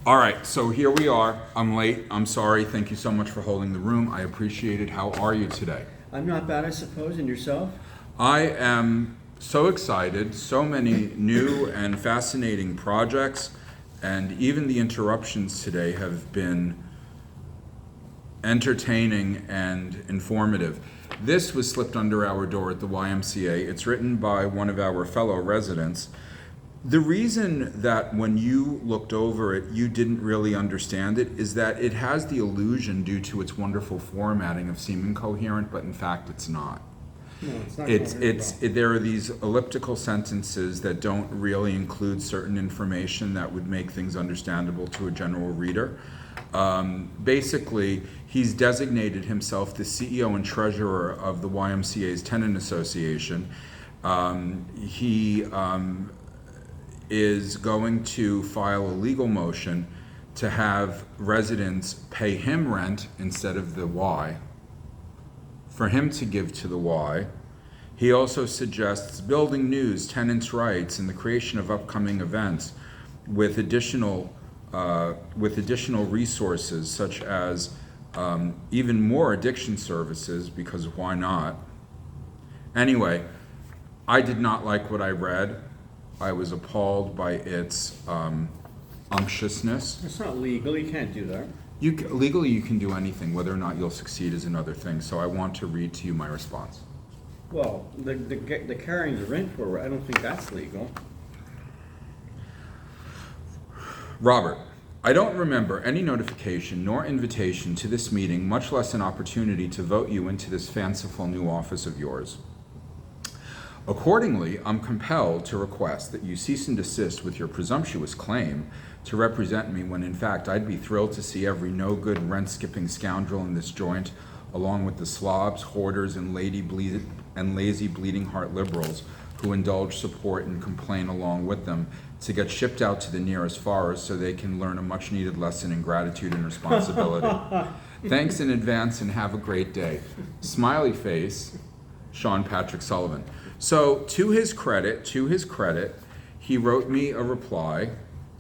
All right, so here we are. I'm late. I'm sorry. Thank you so much for holding the room. I appreciate it. How are you today? I'm not bad, I suppose, and yourself? I am so excited. So many new and fascinating projects, and even the interruptions today have been entertaining and informative. This was slipped under our door at the YMCA. It's written by one of our fellow residents. The reason that when you looked over it, you didn't really understand it is that it has the illusion, due to its wonderful formatting, of seeming coherent, but in fact it's not. No, it's not. There are these elliptical sentences that don't really include certain information that would make things understandable to a general reader. Basically, he's designated himself the CEO and treasurer of the YMCA's Tenant Association. He is going to file a legal motion to have residents pay him rent instead of the Y, for him to give to the Y. He also suggests building news, tenants' rights, and the creation of upcoming events with additional resources, such as even more addiction services, because why not? Anyway, I did not like what I read. I was appalled by its unctuousness. It's not legal, you can't do that. Legally, you can do anything. Whether or not you'll succeed is another thing. So I want to read to you my response. Well, the carrying the rent for, I don't think that's legal. Robert, I don't remember any notification nor invitation to this meeting, much less an opportunity to vote you into this fanciful new office of yours. Accordingly, I'm compelled to request that you cease and desist with your presumptuous claim to represent me, when in fact I'd be thrilled to see every no-good rent-skipping scoundrel in this joint, along with the slobs, hoarders, and lazy bleeding heart liberals who indulge support and complain along with them, to get shipped out to the nearest forest so they can learn a much-needed lesson in gratitude and responsibility. Thanks in advance and have a great day. Smiley face, Sean Patrick Sullivan. So to his credit, he wrote me a reply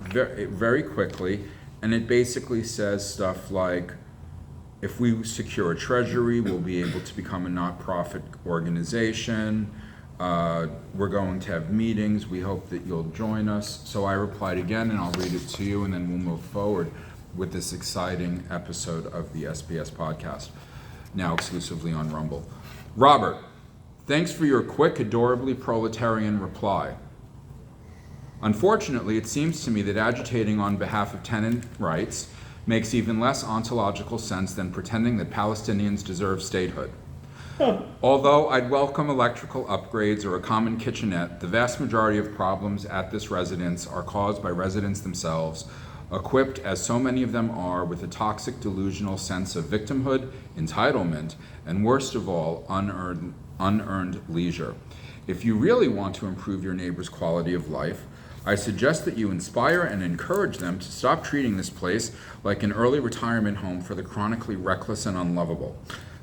very quickly, and it basically says stuff like, if we secure a treasury, we'll be able to become a not-profit organization. We're going to have meetings. We hope that you'll join us. So I replied again, and I'll read it to you, and then we'll move forward with this exciting episode of the SPS podcast, now exclusively on Rumble. Robert, thanks for your quick, adorably proletarian reply. Unfortunately, it seems to me that agitating on behalf of tenant rights makes even less ontological sense than pretending that Palestinians deserve statehood. Although I'd welcome electrical upgrades or a common kitchenette, the vast majority of problems at this residence are caused by residents themselves, equipped, as so many of them are, with a toxic delusional sense of victimhood, entitlement, and worst of all, unearned leisure. If you really want to improve your neighbor's quality of life, I suggest that you inspire and encourage them to stop treating this place like an early retirement home for the chronically reckless and unlovable.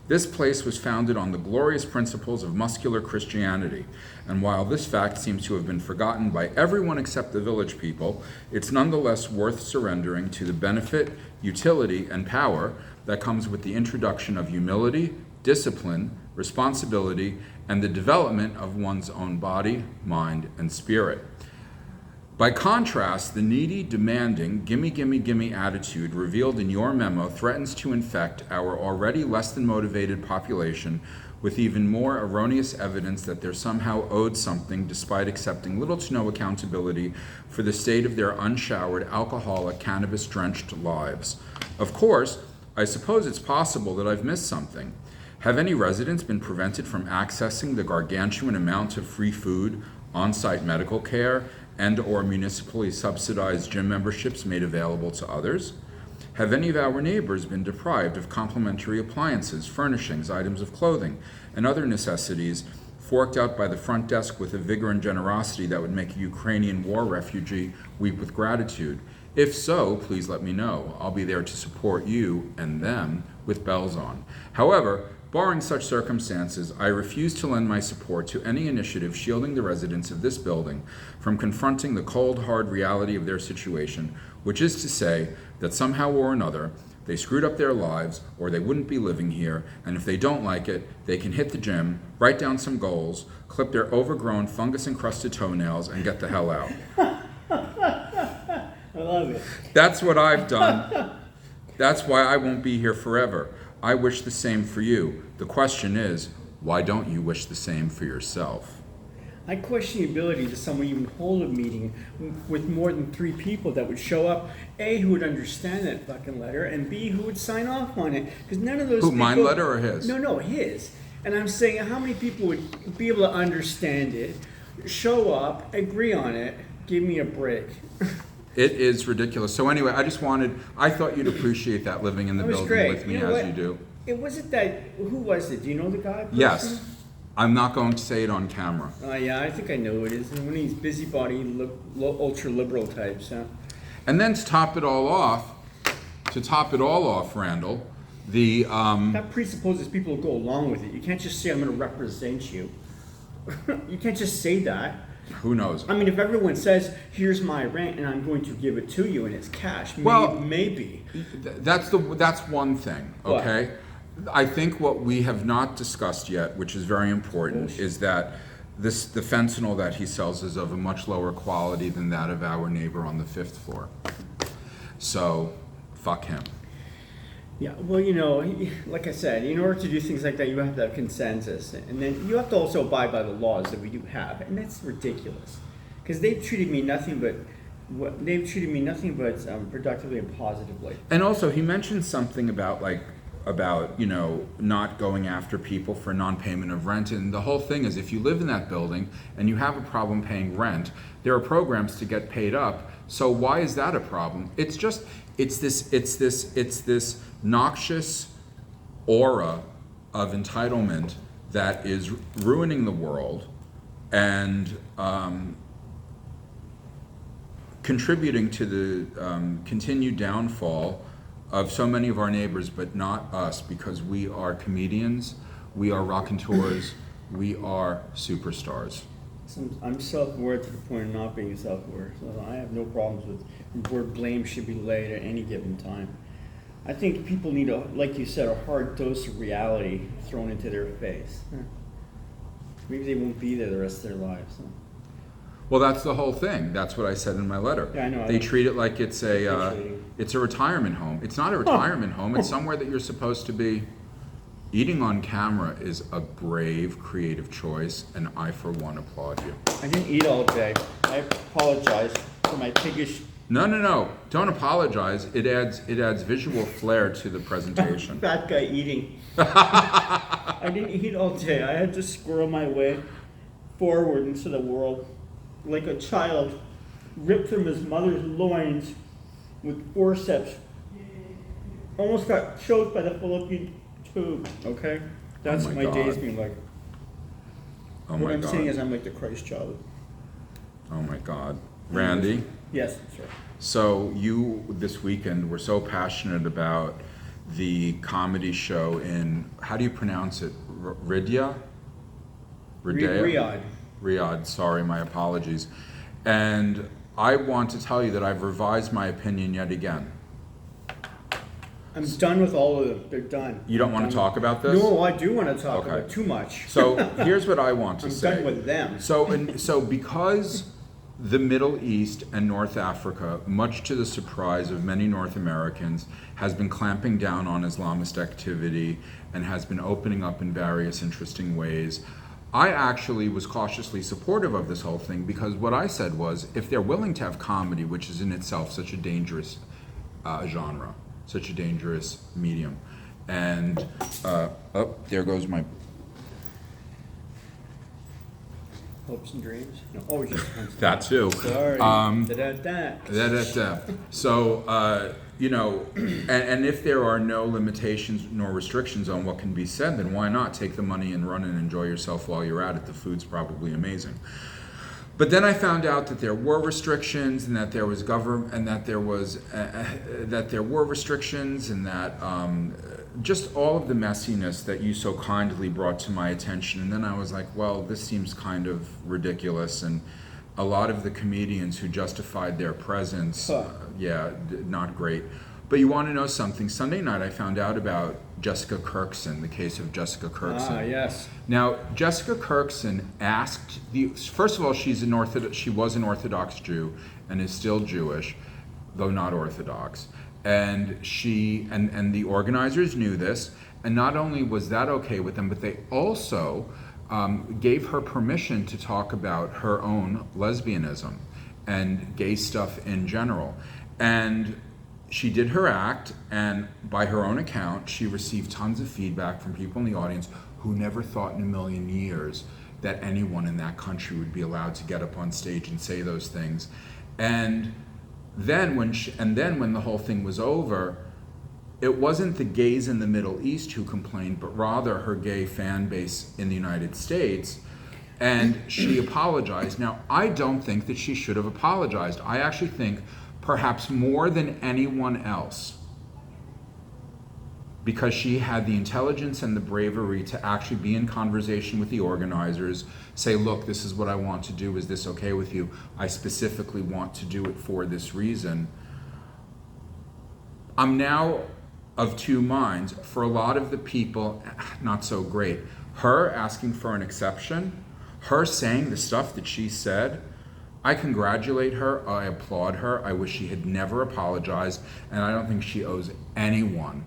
This place was founded on the glorious principles of muscular Christianity, and while this fact seems to have been forgotten by everyone except the village people, it's nonetheless worth surrendering to the benefit, utility, and power that comes with the introduction of humility, discipline, responsibility, and the development of one's own body, mind, and spirit. By contrast, the needy, demanding, gimme, gimme, gimme attitude revealed in your memo threatens to infect our already less than motivated population with even more erroneous evidence that they're somehow owed something, despite accepting little to no accountability for the state of their unshowered, alcoholic, cannabis-drenched lives. Of course, I suppose it's possible that I've missed something. Have any residents been prevented from accessing the gargantuan amount of free food, on-site medical care, and/or municipally subsidized gym memberships made available to others? Have any of our neighbors been deprived of complimentary appliances, furnishings, items of clothing, and other necessities forked out by the front desk with a vigor and generosity that would make a Ukrainian war refugee weep with gratitude? If so, please let me know. I'll be there to support you and them with bells on. However, Barring such circumstances, I refuse to lend my support to any initiative shielding the residents of this building from confronting the cold, hard reality of their situation, which is to say that somehow or another, they screwed up their lives, or they wouldn't be living here, and if they don't like it, they can hit the gym, write down some goals, clip their overgrown, fungus-encrusted toenails, and get the hell out. I love it. That's what I've done. That's why I won't be here forever. I wish the same for you. The question is, why don't you wish the same for yourself? I question the ability to someone even hold a meeting with more than 3 people that would show up, A, who would understand that fucking letter, and B, who would sign off on it. Because none of those Who, people... my letter or his? No, his. And I'm saying, how many people would be able to understand it, show up, agree on it, give me a break? It is ridiculous. So anyway, I thought you'd appreciate that living in the That was building great. with me You know as what? you do. It wasn't that... Who was it? Do you know the guy? Yes. I'm not going to say it on camera. Yeah, I think I know who it is. One of these busybody, ultra-liberal types, huh? And then to top it all off, Randall, the That presupposes people will go along with it. You can't just say, I'm going to represent you. You can't just say that. who knows? I mean, if everyone says, here's my rent and I'm going to give it to you and it's cash, Well, maybe. That's one thing, okay? I think what we have not discussed yet, which is very important, is that the fentanyl that he sells is of a much lower quality than that of our neighbor on the 5th floor. So, fuck him. Yeah, well, like I said, in order to do things like that, you have to have consensus. And then you have to also abide by the laws that we do have. And that's ridiculous. Because they've treated me nothing but productively and positively. And also, he mentioned something about not going after people for non-payment of rent. And the whole thing is, if you live in that building and you have a problem paying rent, there are programs to get paid up. So why is that a problem? It's this noxious aura of entitlement that is ruining the world and contributing to the continued downfall of so many of our neighbors, but not us, because we are comedians, we are raconteurs, we are superstars. I'm self-aware to the point of not being self-aware, so I have no problems with where blame should be laid at any given time. I think people need like you said, a hard dose of reality thrown into their face. Maybe they won't be there the rest of their lives. Well, that's the whole thing. That's what I said in my letter. Yeah, I know. They treat it like it's a retirement home. It's not a retirement home. It's somewhere that you're supposed to be. Eating on camera is a brave, creative choice, and I, for one, applaud you. I didn't eat all day. I apologize for my piggish... No. Don't apologize. It adds visual flair to the presentation. Fat guy eating. I didn't eat all day. I had to squirrel my way forward into the world like a child ripped from his mother's loins with forceps. Almost got choked by the fallopian tube. Okay? That's what my day's been like. Oh what my I'm God. saying is I'm like the Christ child. Oh my God. Randy? Yes, sir. So you, this weekend, were so passionate about the comedy show in, how do you pronounce it? Riyadh? Riyadh, sorry, my apologies. And I want to tell you that I've revised my opinion yet again. I'm done with all of them. They're done. You don't want to talk about this? No, I do want to talk Okay. about it too much. So here's what I want to I'm say. done with them. So because the Middle East and North Africa, much to the surprise of many North Americans, has been clamping down on Islamist activity and has been opening up in various interesting ways, I actually was cautiously supportive of this whole thing, because what I said was, if they're willing to have comedy, which is in itself such a dangerous genre, such a dangerous medium, and there goes my Hopes and dreams. No, oh, just that too. sorry. Da-da-da. So, and if there are no limitations nor restrictions on what can be said, then why not take the money and run and enjoy yourself while you're at it? The food's probably amazing. But then I found out that there were restrictions, and that there was government, and that there was that there were restrictions, and that just all of the messiness that you so kindly brought to my attention. And then I was like, well, this seems kind of ridiculous. And a lot of the comedians who justified their presence, not great. But you want to know something? Sunday night I found out about Jessica Kirkson, the case of Jessica Kirkson. Ah, yes. Now, Jessica Kirkson asked first of all, she was an Orthodox Jew and is still Jewish, though not Orthodox. And and the organizers knew this, and not only was that okay with them, but they also gave her permission to talk about her own lesbianism and gay stuff in general. And she did her act, and by her own account, she received tons of feedback from people in the audience who never thought in a million years that anyone in that country would be allowed to get up on stage and say those things. And then when the whole thing was over, it wasn't the gays in the Middle East who complained, but rather her gay fan base in the United States. And she apologized. Now, I don't think that she should have apologized. I actually think perhaps more than anyone else, because she had the intelligence and the bravery to actually be in conversation with the organizers, say, look, this is what I want to do. Is this okay with you? I specifically want to do it for this reason. I'm now of two minds. For a lot of the people, not so great. Her asking for an exception, her saying the stuff that she said, I congratulate her, I applaud her, I wish she had never apologized, and I don't think she owes anyone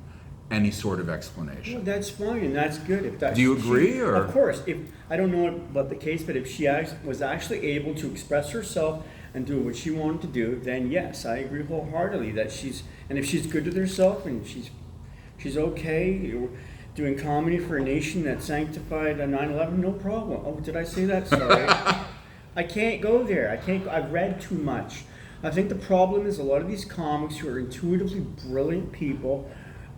any sort of explanation. Well, that's fine, and that's good. If that's, do you agree? Or? Of course. If I don't know about the case, but if she was actually able to express herself and do what she wanted to do, then yes, I agree wholeheartedly that and if she's good with herself and she's okay doing comedy for a nation that sanctified 9/11, no problem. Oh, did I say that? Sorry. I can't go there. I've read too much. I think the problem is a lot of these comics who are intuitively brilliant people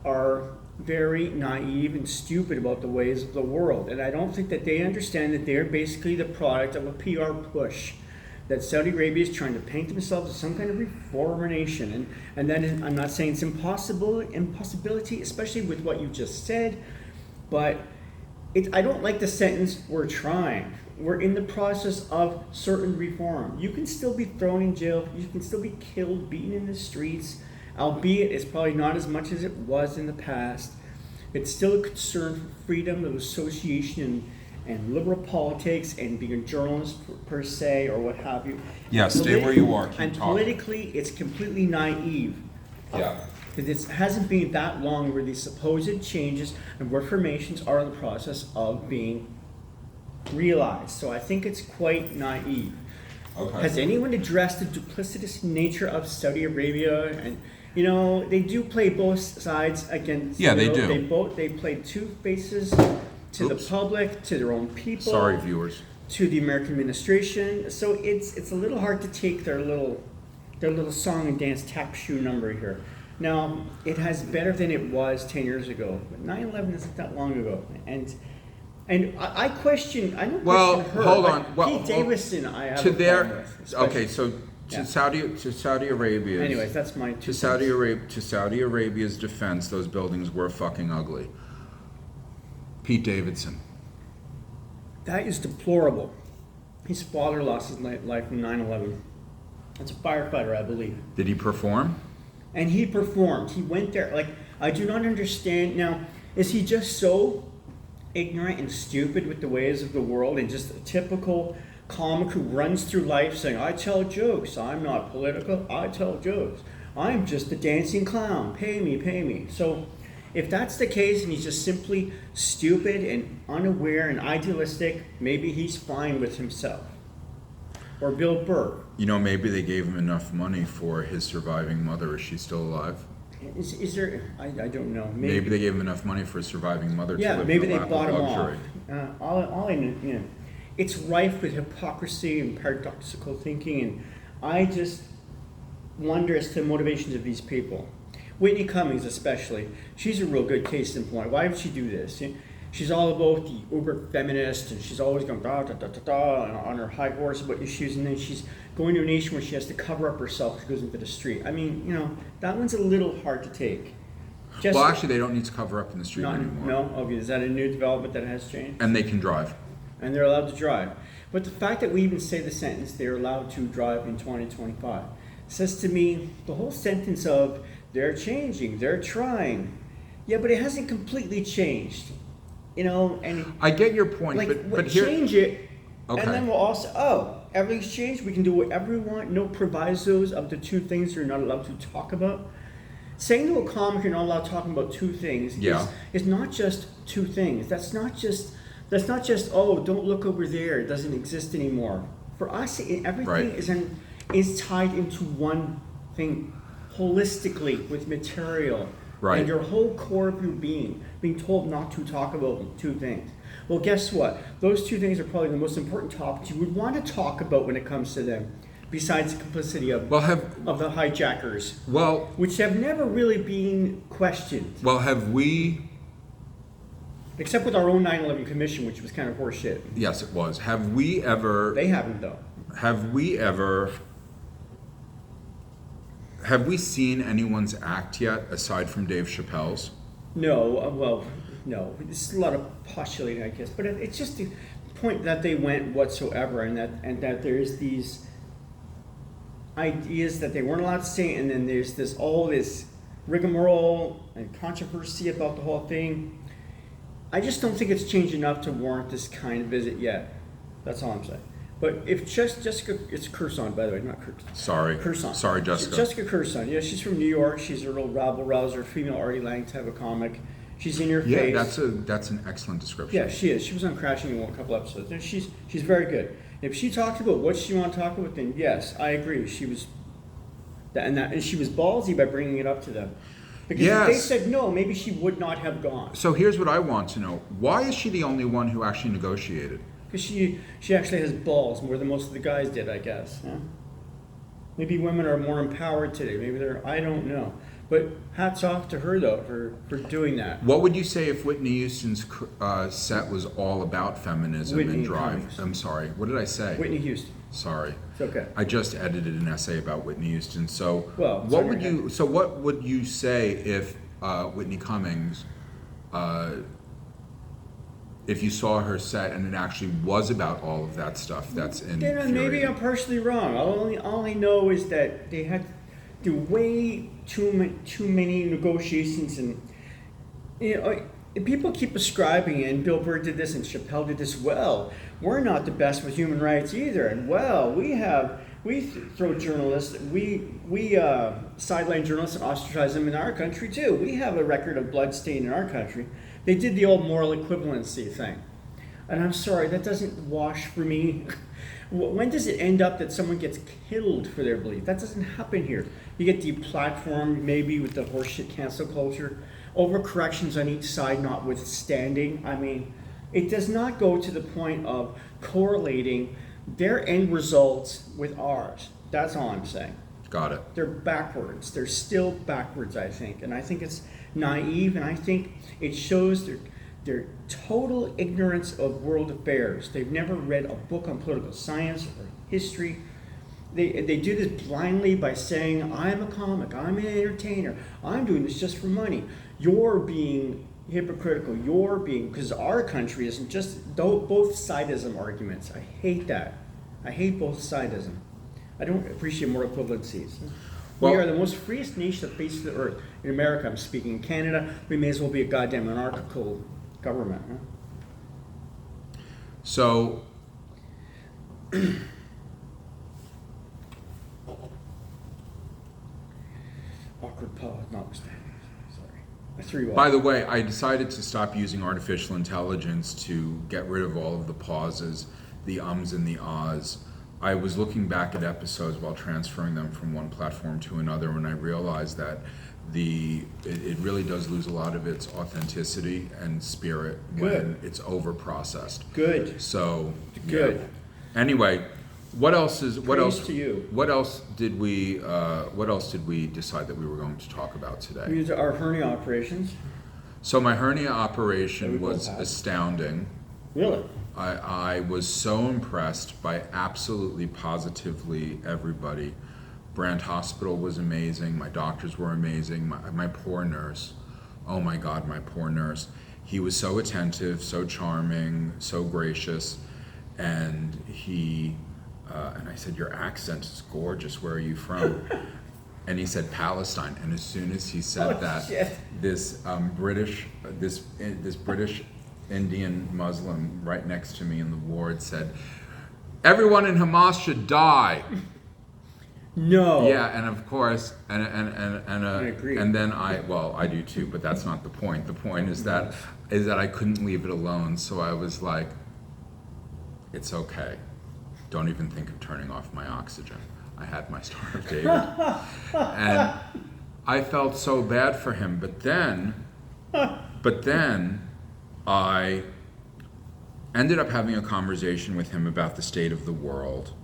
are very naive and stupid about the ways of the world. And I don't think that they understand that they're basically the product of a PR push. That Saudi Arabia is trying to paint themselves as some kind of reformer nation. And then I'm not saying it's impossibility, especially with what you just said, but I don't like the sentence, we're trying. We're in the process of certain reform. You can still be thrown in jail. You can still be killed, beaten in the streets, albeit it's probably not as much as it was in the past. It's still a concern for freedom of association and liberal politics and being a journalist per se or what have you. Yeah, stay where you are. Keep and talking. Politically, it's completely naive. Yeah. Because it hasn't been that long where these supposed changes and reformations are in the process of being realized. So I think it's quite naive. Okay. Has anyone addressed the duplicitous nature of Saudi Arabia? And they do play both sides against. Yeah, they do. They play two faces to the public, to their own people. Sorry, viewers. To the American administration. So it's a little hard to take their little song and dance tap shoe number here. Now, it has better than it was 10 years ago, but 9/11 isn't that long ago. And I question her. Hold on. Pete Davidson, I have to a problem with. Especially. So Saudi Arabia. Anyways, that's my two to Saudi Arabia's defense, those buildings were fucking ugly. Pete Davidson. That is deplorable. His father lost his life in 9/11. That's a firefighter, I believe. Did he perform? And he performed. He went there. Like, I do not understand. Now, is he just so ignorant and stupid with the ways of the world and just a typical comic who runs through life saying, I tell jokes, I'm not political, I tell jokes, I'm just a dancing clown, pay me, pay me. So if that's the case and he's just simply stupid and unaware and idealistic, maybe he's fine with himself. Or Bill Burr. Maybe they gave him enough money for his surviving mother. Is she still alive? Is there? I don't know. Maybe they gave him enough money for his surviving mother to live maybe in a they lap bought of him luxury. off. All I know, it's rife with hypocrisy and paradoxical thinking, and I just wonder as to the motivations of these people. Whitney Cummings, especially, she's a real good case in point. Why would she do this? She's all about the uber feminist, and she's always going da da da da da on her high horse about issues, and then she's going to a nation where she has to cover up herself. She goes into the street. I mean, that one's a little hard to take. Just Well, actually, they don't need to cover up in the street not, anymore. no? Okay, is that a new development that has changed? And they can drive. And they're allowed to drive. But the fact that we even say the sentence, they're allowed to drive in 2025, says to me, the whole sentence of, they're changing, they're trying. Yeah, but it hasn't completely changed. You know, and I get your point, like, but here... change it, Okay. and then we'll also, everything's changed, we can do whatever we want, no provisos of the two things you're not allowed to talk about. Saying to a comic you're not allowed talking about two things is not just two things. That's not just, oh, don't look over there, it doesn't exist anymore. For us, everything is tied into one thing, holistically, with material. Right. And your whole core of your being told not to talk about two things. Well, guess what? Those two things are probably the most important topics you would want to talk about when it comes to them, besides the complicity of the hijackers, which have never really been questioned. Well, have we... Except with our own 9/11 commission, which was kind of horseshit. Yes, it was. Have we ever... They haven't, though. Have we seen anyone's act yet, aside from Dave Chappelle's? No, no. It's a lot of postulating, I guess. But it's just the point that they went whatsoever, and that there's these ideas that they weren't allowed to say, and then there's all this rigmarole and controversy about the whole thing. I just don't think it's changed enough to warrant this kind of visit yet. That's all I'm saying. But if Jessica, it's Curson, by the way, not Curson. Sorry. Curson. Sorry, Jessica. Jessica Curson. Yeah, she's from New York. She's a real rabble-rouser, female Artie Lang type of comic. She's in your face. Yeah, that's an excellent description. Yeah, she is. She was on Crashing in a couple episodes. And she's very good. If she talked about what she wanted to talk about, then yes, I agree. She was, and she was ballsy by bringing it up to them. Because if they said no, maybe she would not have gone. So here's what I want to know. Why is she the only one who actually negotiated? Because she actually has balls more than most of the guys did, I guess. Yeah? Maybe women are more empowered today. Maybe I don't know. But hats off to her, though, for doing that. What would you say if Whitney Houston's set was all about feminism and drive? Cummings. I'm sorry. What did I say? Whitney Houston. Sorry. It's okay. I just edited an essay about Whitney Houston. So Well, what would you say if Whitney Cummings, if you saw her set and it actually was about all of that stuff that's in Maybe I'm partially wrong. All I know is that they had to do way too many negotiations, and people keep ascribing, and Bill Burr did this and Chappelle did this. Well, we're not the best with human rights either, and we throw journalists, we sideline journalists and ostracize them in our country too. We have a record of bloodstain in our country. They did the old moral equivalency thing, and I'm sorry, that doesn't wash for me. When does it end up that someone gets killed for their belief? That doesn't happen here. You get deplatformed maybe with the horseshit cancel culture, overcorrections on each side notwithstanding. I mean, it does not go to the point of correlating their end results with ours. That's all I'm saying. Got it. They're backwards. They're still backwards, I think. And I think it's naive, and I think it shows their total ignorance of world affairs. They've never read a book on political science or history. They do this blindly by saying, I'm a comic, I'm an entertainer, I'm doing this just for money. You're being hypocritical, because our country isn't just both sidism arguments. I hate that. I hate both sidism. I don't appreciate moral equivalencies. We are the most freest nation of the face of the earth. In America, I'm speaking. In Canada, we may as well be a goddamn monarchical government. Huh? So, awkward pause, notwithstanding. Sorry. I threw you off. by the way, I decided to stop using artificial intelligence to get rid of all of the pauses, the ums and the ahs. I was looking back at episodes while transferring them from one platform to another, and I realized that it really does lose a lot of its authenticity and spirit when it's over processed. Good. So Good. Yeah. Anyway, what else To you. What else did we decide that we were going to talk about today? We use our hernia operations. So my hernia operation That we both was had. astounding. Really? I was so impressed by absolutely positively everybody. Brand Hospital was amazing. My doctors were amazing. My poor nurse Oh my God, my poor nurse. He was so attentive, so charming, so gracious, and and I said, your accent is gorgeous. Where are you from? And he said, Palestine. And as soon as he said Shit. this this British Indian Muslim right next to me in the ward said, everyone in Hamas should die. No. Yeah, and of course, I agree. and then I do too, but that's not the point. The point is that I couldn't leave it alone. So I was like, it's okay. Don't even think of turning off my oxygen. I had my Star of David, and I felt so bad for him. But then I ended up having a conversation with him about the state of the world.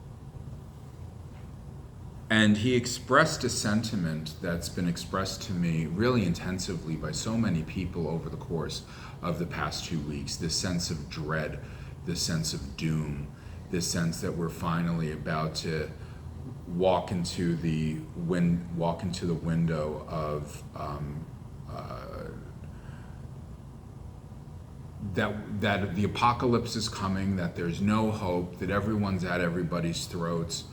And he expressed a sentiment that's been expressed to me really intensively by so many people over the course of the past 2 weeks. This sense of dread, this sense of doom, this sense that we're finally about to walk into the window of that the apocalypse is coming, that there's no hope, that everyone's at everybody's throats.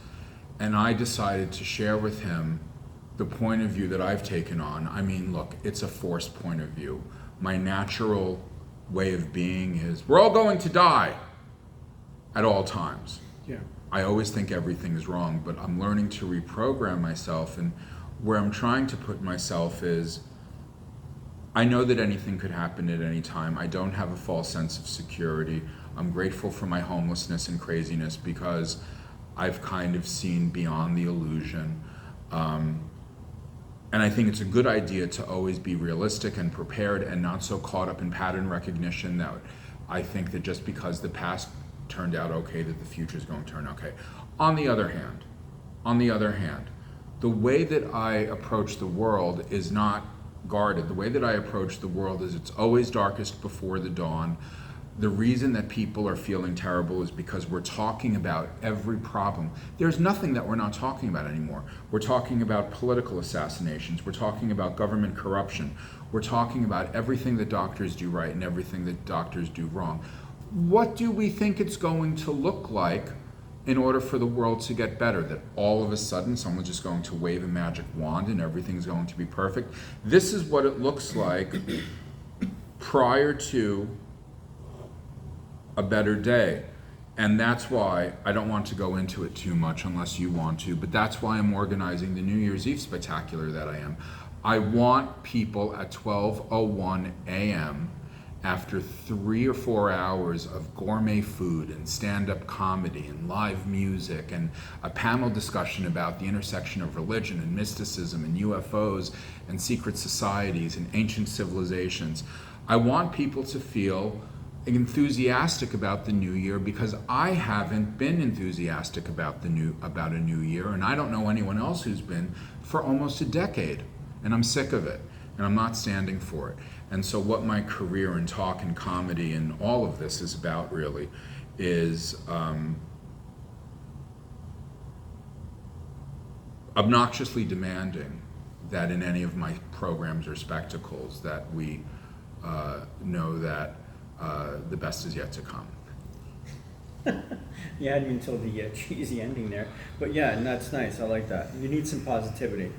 And I decided to share with him the point of view that I've taken on. I mean, look, it's a forced point of view. My natural way of being is, we're all going to die at all times. Yeah. I always think everything is wrong, but I'm learning to reprogram myself, and where I'm trying to put myself is, I know that anything could happen at any time. I don't have a false sense of security. I'm grateful for my homelessness and craziness because I've kind of seen beyond the illusion. And I think it's a good idea to always be realistic and prepared and not so caught up in pattern recognition that I think that just because the past turned out okay, that the future is going to turn okay. On the other hand, the way that I approach the world is not guarded. The way that I approach the world is it's always darkest before the dawn. The reason that people are feeling terrible is because we're talking about every problem. There's nothing that we're not talking about anymore. We're talking about political assassinations. We're talking about government corruption. We're talking about everything that doctors do right and everything that doctors do wrong. What do we think it's going to look like in order for the world to get better? That all of a sudden someone's just going to wave a magic wand and everything's going to be perfect? This is what it looks like prior to a better day. And that's why I don't want to go into it too much unless you want to, but that's why I'm organizing the New Year's Eve spectacular that I am. I want people at 12:01 a.m. after 3 or 4 hours of gourmet food and stand-up comedy and live music and a panel discussion about the intersection of religion and mysticism and UFOs and secret societies and ancient civilizations. I want people to feel enthusiastic about the new year because I haven't been enthusiastic about a new year, and I don't know anyone else who's been for almost a decade, and I'm sick of it, and I'm not standing for it. And so what my career in talk and comedy and all of this is about really is obnoxiously demanding that in any of my programs or spectacles that we know that the best is yet to come. You had me until the cheesy ending there. But yeah, and that's nice. I like that. You need some positivity.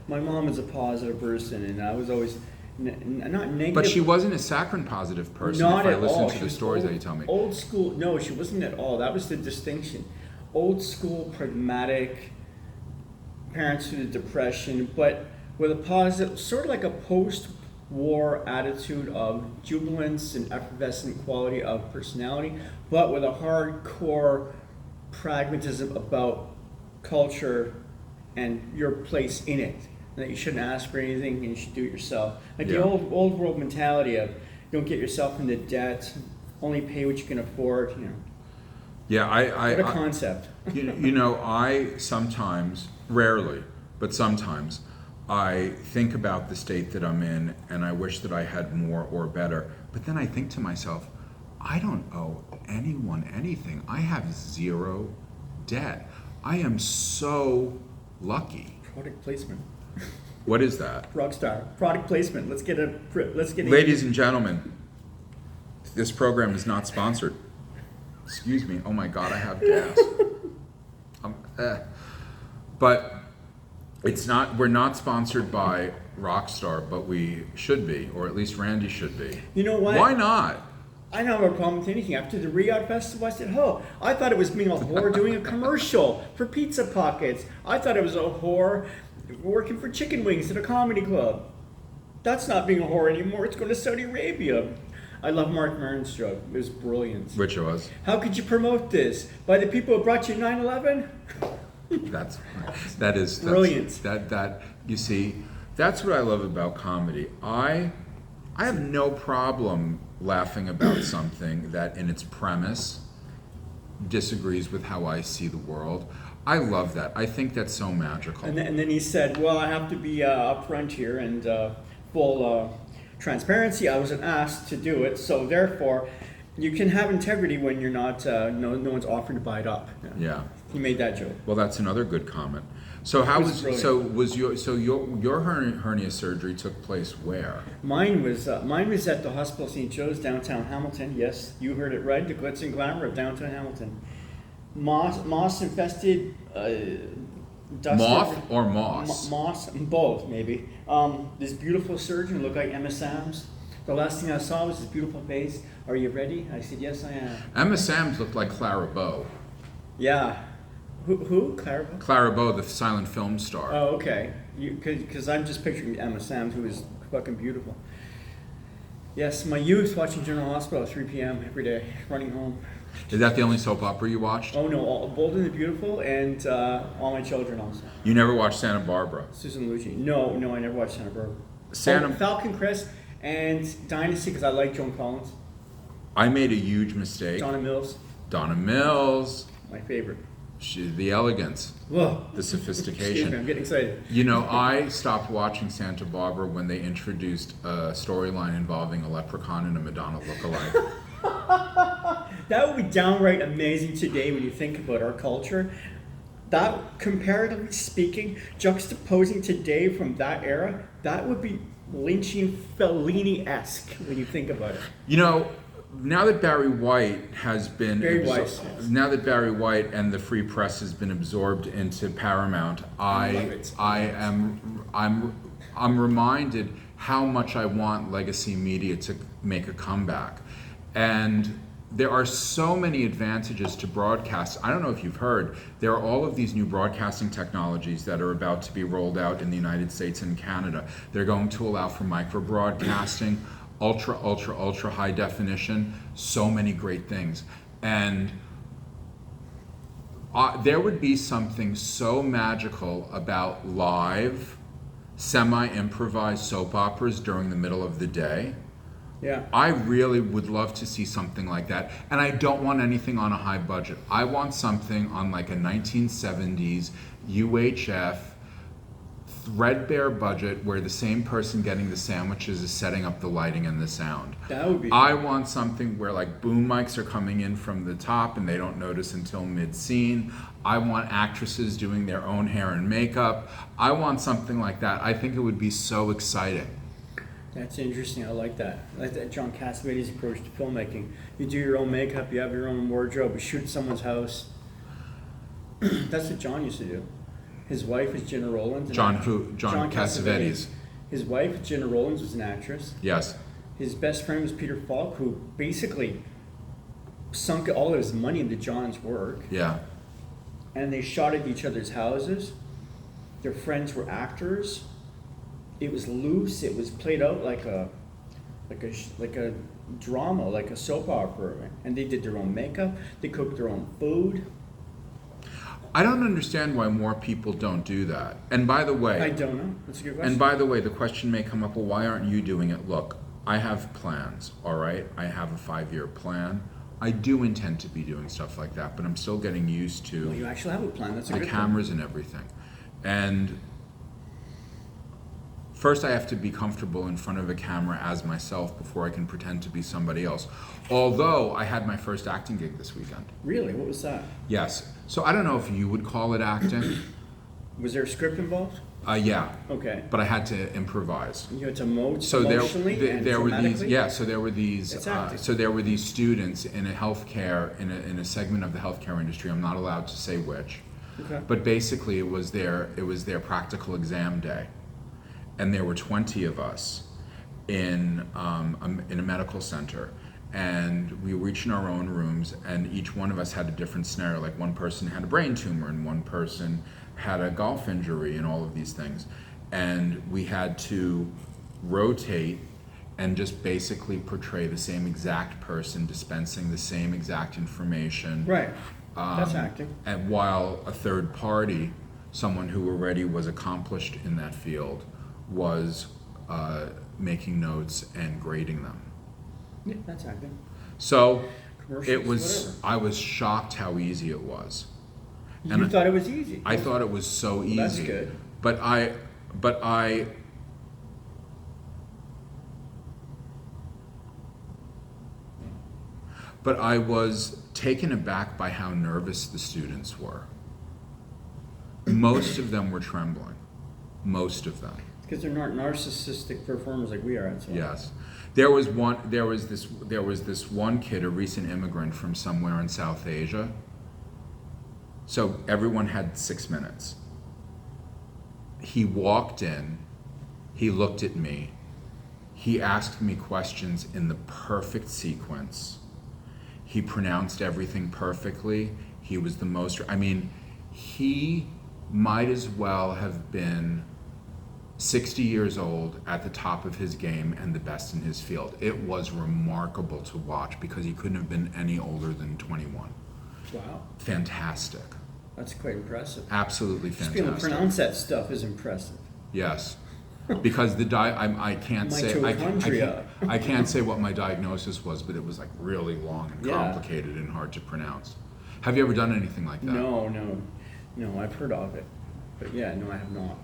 My mom is a positive person, and I was always not negative. But she wasn't a saccharine positive person. Not if I at listen all. to She the was stories that you tell me. Old school. No, she wasn't at all. That was the distinction. Old school, pragmatic, parents through the depression, but with a positive, sort of like a post-war attitude of jubilance and effervescent quality of personality, but with a hardcore pragmatism about culture and your place in it. That you shouldn't ask for anything and you should do it yourself. Like the old world mentality of don't get yourself into debt, only pay what you can afford. You know. Yeah, What a concept. you know, I sometimes, rarely, but sometimes, I think about the state that I'm in and I wish that I had more or better. But then I think to myself, I don't owe anyone anything. I have zero debt. I am so lucky. Product placement. What is that? Rockstar. Product placement. Let's get a. Ladies and gentlemen, this program is not sponsored. Excuse me. Oh my God, I have gas. But it's not. We're not sponsored by Rockstar, but we should be, or at least Randy should be. You know what? Why not? I don't have a problem with anything. After the Riyadh Festival, I said, "Oh, I thought it was being a whore doing a commercial for Pizza Pockets. I thought it was a whore working for chicken wings at a comedy club. That's not being a whore anymore. It's going to Saudi Arabia." I love Mark Maron's joke. It was brilliant. Which it was. How could you promote this? By the people who brought you 9/11? That is brilliant. That you see, that's what I love about comedy. I have no problem laughing about something that in its premise disagrees with how I see the world. I love that. I think that's so magical. And then he said, "Well, I have to be upfront here and full transparency. I wasn't asked to do it, so therefore, you can have integrity when you're not. No one's offering to buy it up." Yeah. He made that joke. Well, that's another good comment. So your hernia surgery took place where? Mine was at the Hospital St. Joe's, downtown Hamilton. Yes, you heard it right. The glitz and glamour of downtown Hamilton. Moss infested. Dust Moth or moss? Moss, both maybe. This beautiful surgeon looked like Emma Sams. The last thing I saw was his beautiful face. "Are you ready?" I said, "Yes, I am." Emma Sams looked like Clara Bow. Yeah. Who? Clara? Clara Bow, the silent film star. Oh, okay. Because I'm just picturing Emma Sams, who is fucking beautiful. Yes, my youth watching General Hospital at 3 p.m. every day, running home. Is that the only soap opera you watched? Oh no, Bold and the Beautiful and All My Children also. You never watched Santa Barbara? Susan Lucci. No, I never watched Santa Barbara. Falcon Crest and Dynasty because I like Joan Collins. I made a huge mistake. Donna Mills. My favorite. The elegance. Whoa. The sophistication. Excuse me, I'm getting excited. You know, I stopped watching Santa Barbara when they introduced a storyline involving a leprechaun and a Madonna lookalike. That would be downright amazing today when you think about our culture. That, comparatively speaking, juxtaposing today from that era, that would be lynching Fellini-esque when you think about it. You know, now that Barry White has been now that Barry White and the Free Press has been absorbed into Paramount, I'm reminded how much I want legacy media to make a comeback. And there are so many advantages to broadcast. I don't know if you've heard, there are all of these new broadcasting technologies that are about to be rolled out in the United States and Canada. They're going to allow for micro broadcasting, ultra high definition, so many great things. And there would be something so magical about live, semi-improvised soap operas during the middle of the day. Yeah. I really would love to see something like that. And I don't want anything on a high budget. I want something on like a 1970s UHF threadbare budget where the same person getting the sandwiches is setting up the lighting and the sound. That would be I want something where like boom mics are coming in from the top and they don't notice until mid-scene. I want actresses doing their own hair and makeup. I want something like that. I think it would be so exciting. That's interesting. I like that. I like that John Cassavetes' approach to filmmaking. You do your own makeup, you have your own wardrobe, you shoot someone's house. That's what John used to do. His wife is Gina Rowlands. John Cassavetes. His wife, Gina Rowlands, was an actress. Yes. His best friend was Peter Falk, who basically sunk all of his money into John's work. Yeah. And they shot at each other's houses. Their friends were actors. It was loose. It was played out like a drama, like a soap opera. And they did their own makeup. They cooked their own food. I don't understand why more people don't do that. And by the way, I don't know. That's a good question. And by the way, the question may come up, well, why aren't you doing it? Look, I have plans, all right? I have a 5-year plan. I do intend to be doing stuff like that, but I'm still getting used to well, you actually have a plan. That's a the good cameras plan. And everything. And first I have to be comfortable in front of a camera as myself before I can pretend to be somebody else. Although I had my first acting gig this weekend. Really? What was that? Yes. So I don't know if you would call it acting. Was there a script involved? Yeah, Okay. but I had to improvise. You had to emote So emotionally and there were these, dramatically? yeah. So there were these, It's acting. so there were these students in a healthcare, in a segment of the healthcare industry. I'm not allowed to say which, Okay. but basically it was their practical exam day, and there were 20 of us in a medical center, and we were each in our own rooms, and each one of us had a different scenario. Like one person had a brain tumor, and one person had a golf injury, and all of these things, and we had to rotate and just basically portray the same exact person dispensing the same exact information. Right. That's acting. And while a third party, someone who already was accomplished in that field, was making notes and grading them. Yeah, that's acting. So Commercials, it was, whatever. I was shocked how easy it was. You thought it was easy. I thought it was so easy. That's good. But I was taken aback by how nervous the students were. Most of them were trembling. Most of them. Because they're not narcissistic performers like we are. So. Yes. There was this one kid, a recent immigrant from somewhere in South Asia. So everyone had 6 minutes. He walked in, he looked at me, he asked me questions in the perfect sequence. He pronounced everything perfectly. He was the most, he might as well have been 60 years old at the top of his game and the best in his field. It was remarkable to watch because he couldn't have been any older than 21. Wow. Fantastic. That's quite impressive. Absolutely Just being able to fantastic. pronounce that stuff is impressive. Yes. Because I can't say Mitochondria. I can't say what my diagnosis was, but it was like really long and Yeah. complicated and hard to pronounce. Have you ever done anything like that? No, I've heard of it. But yeah, no, I have not.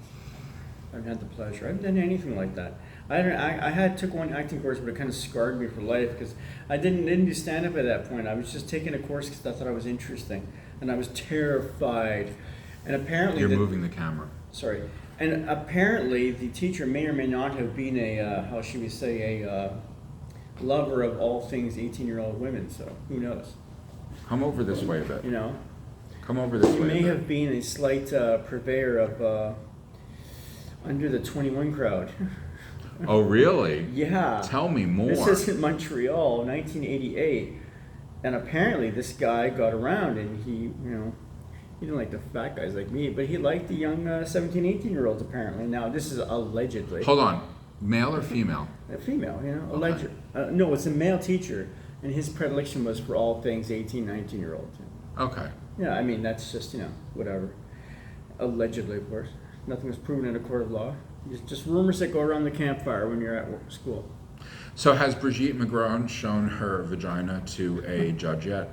I haven't had the pleasure. I haven't done anything like that. I took one acting course, but it kind of scarred me for life because I didn't do stand-up at that point. I was just taking a course because I thought it was interesting, and I was terrified. And apparently, You're moving the camera. Sorry. And apparently, the teacher may or may not have been how should we say, a lover of all things 18-year-old women. So who knows? Come over this way a bit. You know, Come over this he way may a bit. have been a slight purveyor of under the 21 crowd. Oh, really? Yeah. Tell me more. This is in Montreal, 1988, and apparently this guy got around, and he didn't like the fat guys like me, but he liked the young 17, 18-year-olds apparently. Now this is allegedly. Hold on. Male or female? A female, alleged. No, it's a male teacher, and his predilection was for all things 18, 19-year-olds. Okay. Yeah, that's just, whatever. Allegedly, of course. Nothing was proven in a court of law. Just rumors that go around the campfire when you're at school. So has Brigitte Macron shown her vagina to a judge yet?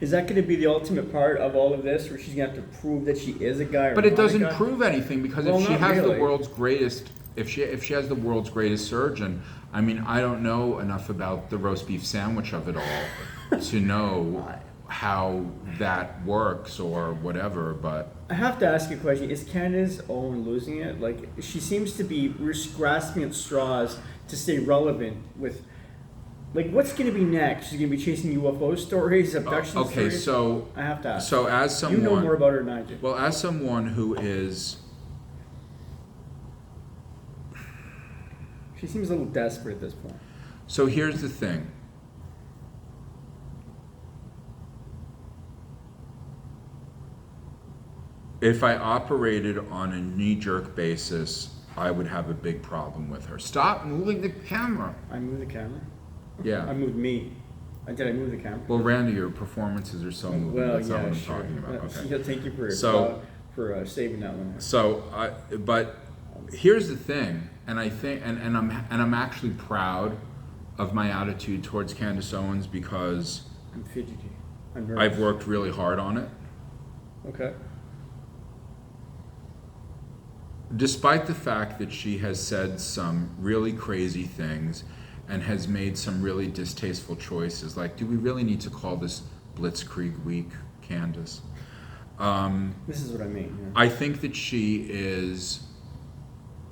Is that going to be the ultimate part of all of this, where she's going to have to prove that she is a guy or But it not a doesn't guy? prove anything because Well, if she not has really. the world's greatest, if she has the world's greatest surgeon, I don't know enough about the roast beef sandwich of it all to know how that works or whatever. But I have to ask you a question. Is Canada's own losing it? Like, she seems to be grasping at straws to stay relevant with, like, what's going to be next? She's going to be chasing UFO stories, abduction okay, stories? so I have to ask. so as someone, you know more about her than I do. well, as someone who is, She seems a little desperate at this point. so here's the thing. If I operated on a knee-jerk basis, I would have a big problem with her. Stop moving the camera. I moved the camera. Yeah. I moved me. Did I move the camera? Well, Randy, your performances are so moving. Well, That's not yeah, what I'm sure. talking about. Okay. Yeah, thank you for saving that one. So, but here's the thing, and I think, and I'm actually proud of my attitude towards Candace Owens because I'm fidgety. I'm nervous. I've worked really hard on it. Okay. Despite the fact that she has said some really crazy things and has made some really distasteful choices, like, do we really need to call this Blitzkrieg Week, Candace? This is what I mean. Yeah. I think that she is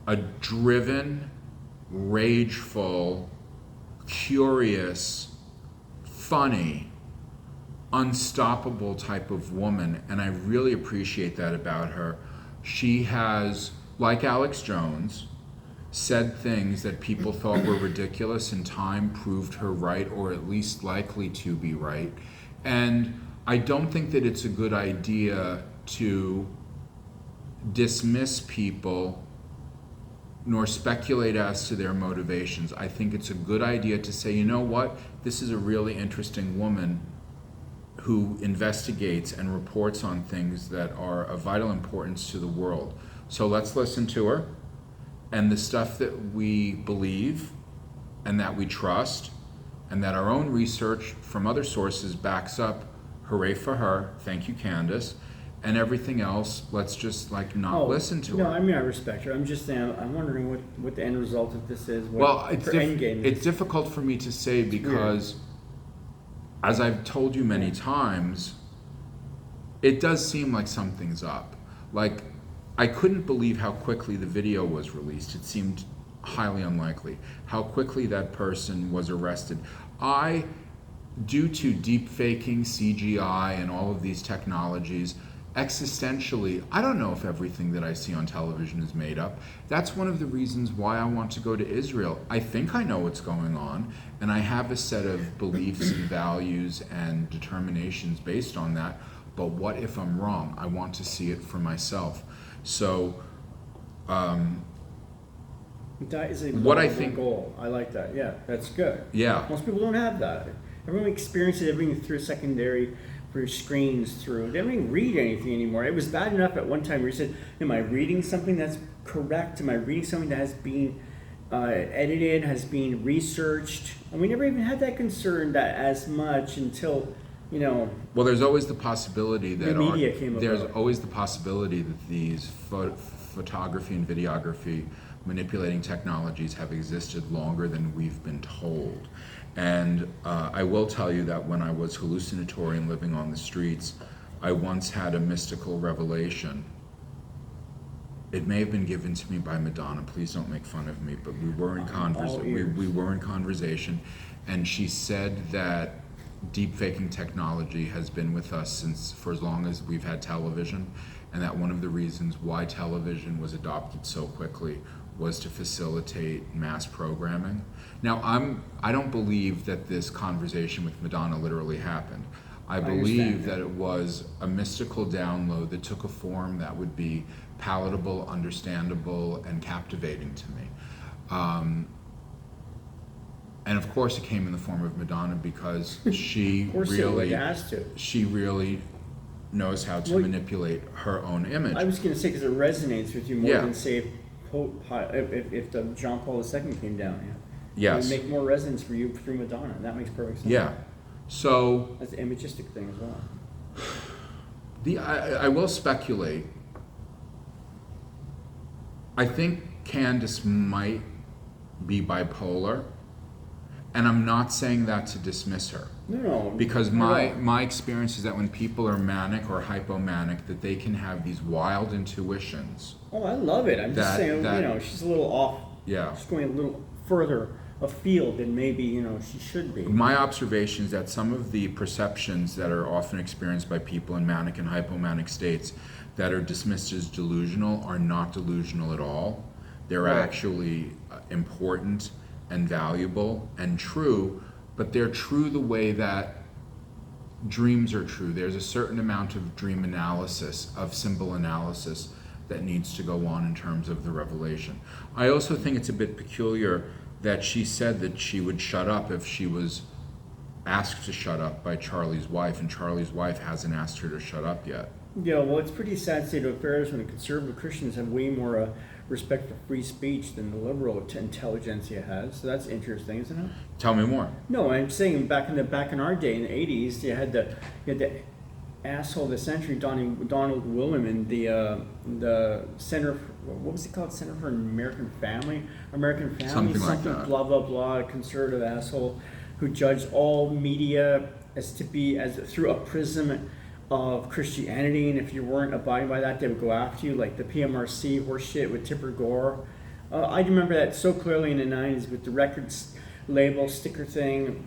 a driven, rageful, curious, funny, unstoppable type of woman, and I really appreciate that about her. She has, like Alex Jones, said things that people thought were ridiculous, and time proved her right, or at least likely to be right. And I don't think that it's a good idea to dismiss people nor speculate as to their motivations. I think it's a good idea to say, you know what, this is a really interesting woman who investigates and reports on things that are of vital importance to the world. So let's listen to her, and the stuff that we believe and that we trust and that our own research from other sources backs up. Hooray for her. Thank you, Candace. And everything else, let's just not listen to her. No, I mean, I respect her. I'm just saying, I'm wondering what the end result of this is. It's difficult for me to say because, as I've told you many times, it does seem like something's up. Like, I couldn't believe how quickly the video was released. It seemed highly unlikely. How quickly that person was arrested. Due to deep faking, CGI, and all of these technologies, existentially, I don't know if everything that I see on television is made up. That's one of the reasons why I want to go to Israel. I think I know what's going on, and I have a set of beliefs and values and determinations based on that. But what if I'm wrong? I want to see it for myself. So, that is a what I think goal. I like that. Yeah, that's good. Yeah. Most people don't have that. Everyone experiences everything through secondary, through screens, through. They don't even read anything anymore. It was bad enough at one time where you said, "Am I reading something that's correct? Am I reading something that has been edited, has been researched?" And we never even had that concern that as much until. Well, there's always the possibility that the media came there's about. always the possibility that these photography and videography manipulating technologies have existed longer than we've been told. And I will tell you that when I was hallucinatory and living on the streets, I once had a mystical revelation. It may have been given to me by Madonna. Please don't make fun of me, but we were in conversation, and she said that deep faking technology has been with us for as long as we've had television, and that one of the reasons why television was adopted so quickly was to facilitate mass programming. Now, I don't believe that this conversation with Madonna literally happened. I believe that it was a mystical download that took a form that would be palatable, understandable, and captivating to me. And of course it came in the form of Madonna because she really knows how to manipulate her own image. I was going to say because it resonates with you more than say if the John Paul II came down. Yeah. Yes. It would make more resonance for you through Madonna. That makes perfect sense. Yeah. So that's the imagistic thing as well. I will speculate. I think Candace might be bipolar. And I'm not saying that to dismiss her. No. Because my experience is that when people are manic or hypomanic, that they can have these wild intuitions. Oh, I love it. I'm just saying, she's a little off. Yeah. She's going a little further afield than maybe, she should be. My observation is that some of the perceptions that are often experienced by people in manic and hypomanic states that are dismissed as delusional are not delusional at all. They're actually important and valuable and true, but they're true the way that dreams are true. There's a certain amount of dream analysis, of symbol analysis that needs to go on in terms of the revelation. I also think it's a bit peculiar that she said that she would shut up if she was asked to shut up by Charlie's wife, and Charlie's wife hasn't asked her to shut up yet. Yeah, well, it's pretty sad state of affairs when the conservative Christians have way more respect for free speech than the liberal intelligentsia has. So that's interesting, isn't it? Tell me more. No, I'm saying back in our day in the '80s, you had the asshole of the century, Donald Williman, the Center. What was it called? Center for American Family, something like that. Blah blah blah. A conservative asshole who judged all media as through a prism of Christianity, and if you weren't abiding by that, they would go after you, like the PMRC horse shit with Tipper Gore. I remember that so clearly in the 90s with the records label sticker thing.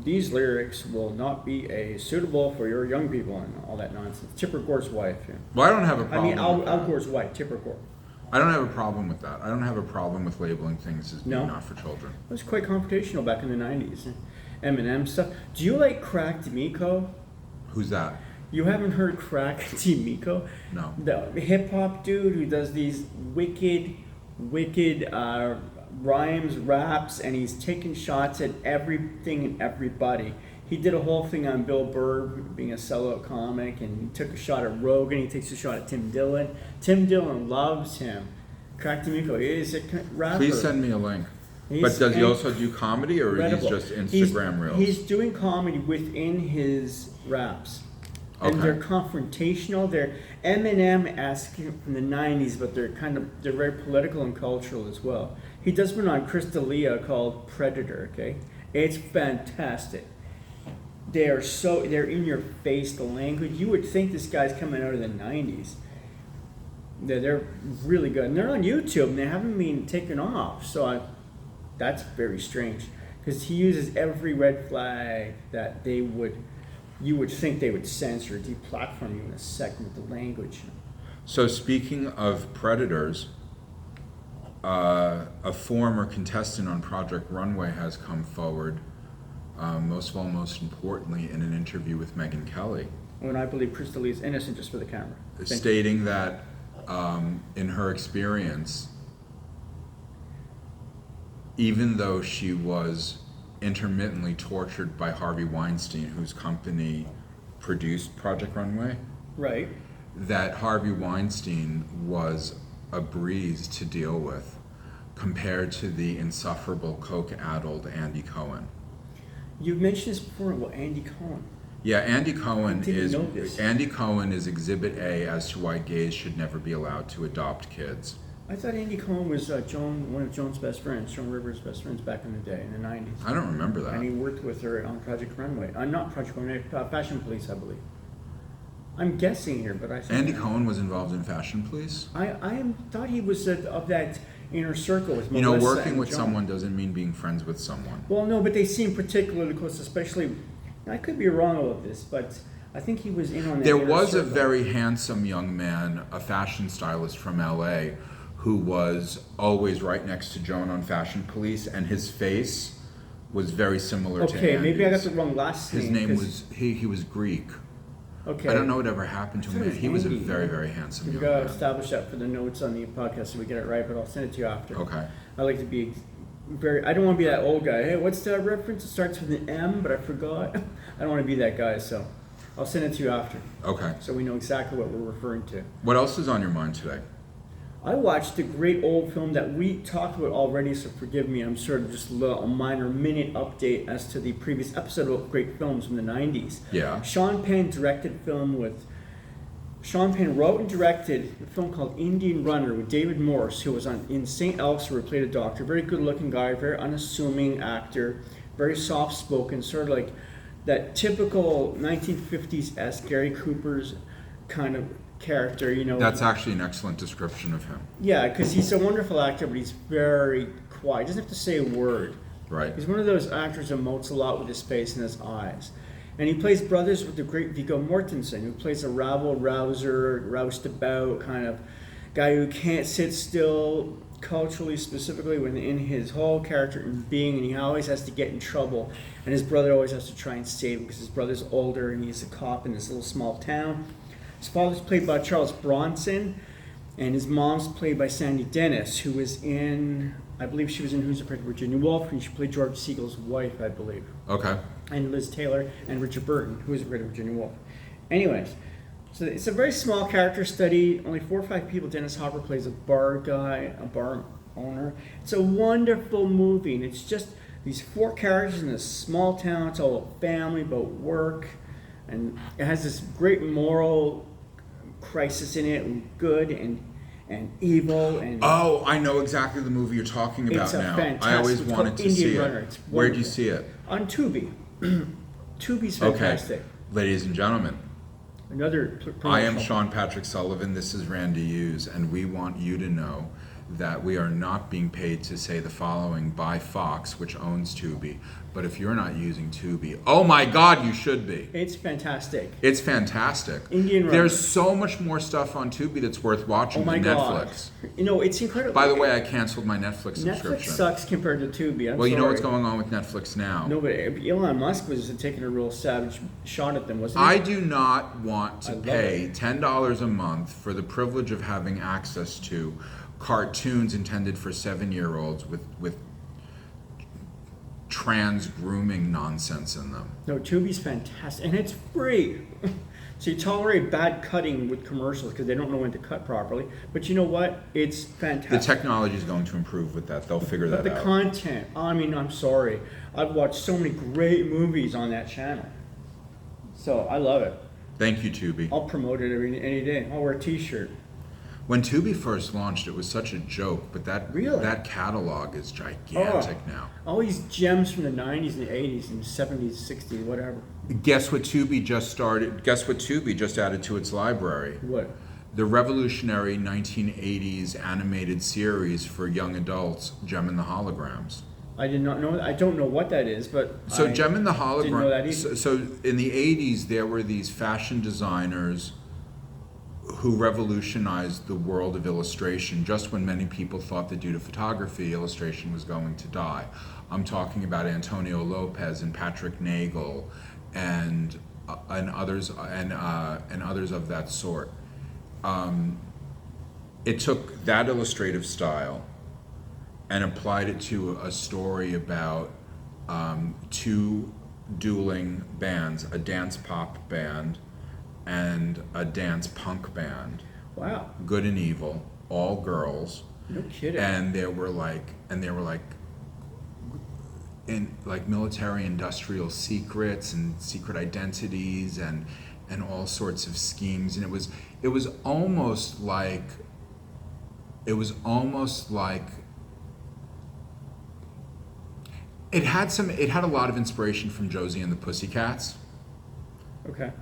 These lyrics will not be suitable for your young people and all that nonsense. Tipper Gore's wife. Yeah. Well, I don't have a problem. I mean, Al Gore's wife, Tipper Gore. I don't have a problem with that. I don't have a problem with labeling things as being not for children. It was quite confrontational back in the 90s. Eminem stuff. Do you like Crack D'Amico? Who's that? You haven't heard Crack D'Amico? No. The hip hop dude who does these wicked rhymes, raps, and he's taking shots at everything and everybody. He did a whole thing on Bill Burr being a sellout comic, and he took a shot at Rogan. He takes a shot at Tim Dillon. Tim Dillon loves him. Crack D'Amico is a rapper. Please send me a link. But does he also do comedy, or is he just Instagram reels? He's doing comedy within his raps. And they're confrontational. They're Eminem-esque from the 90s, but they're very political and cultural as well. He does one on Chris D'Elia called Predator, okay? It's fantastic. They're in your face, the language. You would think this guy's coming out of the 90s. They're really good. And they're on YouTube, and they haven't been taken off. So that's very strange. Because he uses every red flag that you would think they would censor, deplatform you in a second with the language. So speaking of predators, a former contestant on Project Runway has come forward, most importantly, in an interview with Megyn Kelly. When I believe Chris D'Elia is innocent just for the camera. Stating that in her experience, even though she was intermittently tortured by Harvey Weinstein, whose company produced Project Runway, right? That Harvey Weinstein was a breeze to deal with compared to the insufferable coke-addled Andy Cohen. You've mentioned this before. Well, Andy Cohen. Yeah, Andy Cohen is Exhibit A as to why gays should never be allowed to adopt kids. I thought Andy Cohen was one of Joan's best friends, Joan Rivers' best friends back in the day, in the 90s. I don't remember that. And he worked with her on Project Runway. Not Project Runway, Fashion Police, I believe. I'm guessing here, but I think... Andy Cohen was involved in Fashion Police? I thought he was of that inner circle with Melissa. You know, working with Joan. Someone doesn't mean being friends with someone. Well, no, but they seem particularly close, especially... I could be wrong about this, but I think he was in on that. There was a very handsome young man, a fashion stylist from L.A., who was always right next to Joan on Fashion Police, and his face was very similar to Andy's. Okay, maybe I got the wrong last name. His name was, he was Greek. Okay. I don't know what ever happened to him. He was a very, very handsome young man. We've got to establish that for the notes on the podcast so we get it right, but I'll send it to you after. Okay. I like to be I don't want to be that old guy. Hey, what's that reference? It starts with an M, but I forgot. I don't want to be that guy, so I'll send it to you after. Okay. So we know exactly what we're referring to. What else is on your mind today? I watched a great old film that we talked about already, so forgive me. I'm sort of just a minor minute update as to the previous episode of great films from the 90s. Yeah. Sean Penn wrote and directed a film called Indian Runner with David Morse, who was in St. Elf's, who played a doctor. Very good-looking guy, very unassuming actor, very soft-spoken, sort of like that typical 1950s-esque Gary Cooper's kind of character, you know. That's actually an excellent description of him. Yeah, because he's a wonderful actor, but he's very quiet. He doesn't have to say a word. Right. He's one of those actors who emotes a lot with his face and his eyes. And he plays brothers with the great Viggo Mortensen, who plays a rabble-rouser, roustabout kind of guy who can't sit still culturally, specifically within his whole character and being, and he always has to get in trouble. And his brother always has to try and save him because his brother's older and he's a cop in this little small town. His father's played by Charles Bronson, and his mom's played by Sandy Dennis, who was in, I believe she was in Who's Afraid of Virginia Woolf, and she played George Siegel's wife, I believe. Okay. And Liz Taylor and Richard Burton, who was Afraid of Virginia Woolf. Anyways, so it's a very small character study, only 4 or 5 people. Dennis Hopper plays a bar guy, a bar owner. It's a wonderful movie, and it's just these 4 characters in this small town. It's all about family, about work, and it has this great moral crisis in it, and good and evil. And oh, I know exactly the movie you're talking about now. Fantastic. I always wanted to see it. Where did you see it? On Tubi. Tubi's fantastic. Okay. Ladies and gentlemen, Another I am promotional. Sean Patrick Sullivan. This is Randy Hughes, and we want you to know that we are not being paid to say the following by Fox, which owns Tubi. But if you're not using Tubi, oh my God, you should be. It's fantastic. It's fantastic. Indian There's Run. so much more stuff on Tubi that's worth watching Oh my than God. Netflix. You know, it's incredible. By the way, I canceled my Netflix Netflix subscription. sucks compared to Tubi. I'm Well, you know sorry. what's going on with Netflix now? No, but Elon Musk was taking a real savage shot at them, wasn't he? I do not want to I love pay it. $10 a month for the privilege of having access to cartoons intended for 7-year-olds with trans grooming nonsense in them. No, Tubi's fantastic, and it's free. So you tolerate bad cutting with commercials because they don't know when to cut properly. But you know what? It's The fantastic. technology is going to improve with that. They'll figure But that the out. content, I mean, I'm sorry. I've watched so many great movies on that channel. So I love it. Thank you, Tubi. I'll promote it any day. I'll wear a t-shirt. When Tubi first launched, it was such a joke, but Really? that catalog is gigantic now. All these gems from the 90s and the 80s and 70s, 60s, whatever. Guess what Tubi just started? Guess what Tubi just added to its library? What? The revolutionary 1980s animated series for young adults, Gem and the Holograms. I did not know. I don't know what that is, but So I Gem and the didn't know that Holograms. either. So in the 80s, there were these fashion designers who revolutionized the world of illustration just when many people thought that due to photography, illustration was going to die. I'm talking about Antonio Lopez and Patrick Nagel and others and others of that sort. It took that illustrative style and applied it to a story about two dueling bands, a dance pop band and a dance punk band, Wow. good and evil, all girls, No kidding. and they were like in like military industrial secrets and secret identities and all sorts of schemes, and it was almost like it had a lot of inspiration from Josie and the Pussycats. Okay.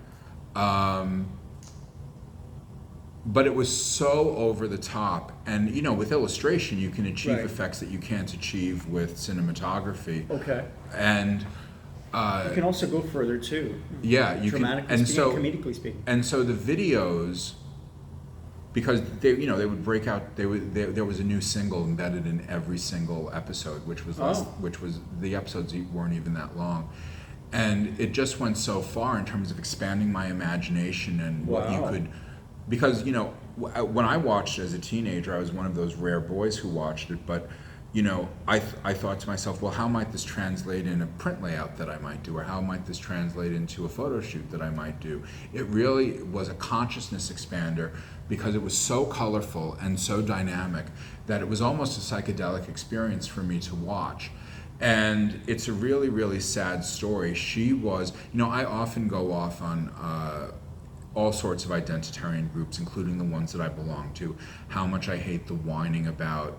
But it was so over the top, and you know, with illustration, you can achieve Right. effects that you can't achieve with cinematography. Okay. And You can also go further too. yeah, you can, Dramatically and speaking, so comedically speaking. and so the videos, because they would break out. There was a new single embedded in every single episode, which was Oh. which was the episodes weren't even that long. And it just went so far in terms of expanding my imagination and what you Wow. could, because you know, when I watched as a teenager, I was one of those rare boys who watched it. But you know, I thought to myself, well, how might this translate in a print layout that I might do, or how might this translate into a photo shoot that I might do? It really was a consciousness expander because it was so colorful and so dynamic that it was almost a psychedelic experience for me to watch. And it's a really, really sad story. She was, you know, I often go off on all sorts of identitarian groups, including the ones that I belong to, how much I hate the whining about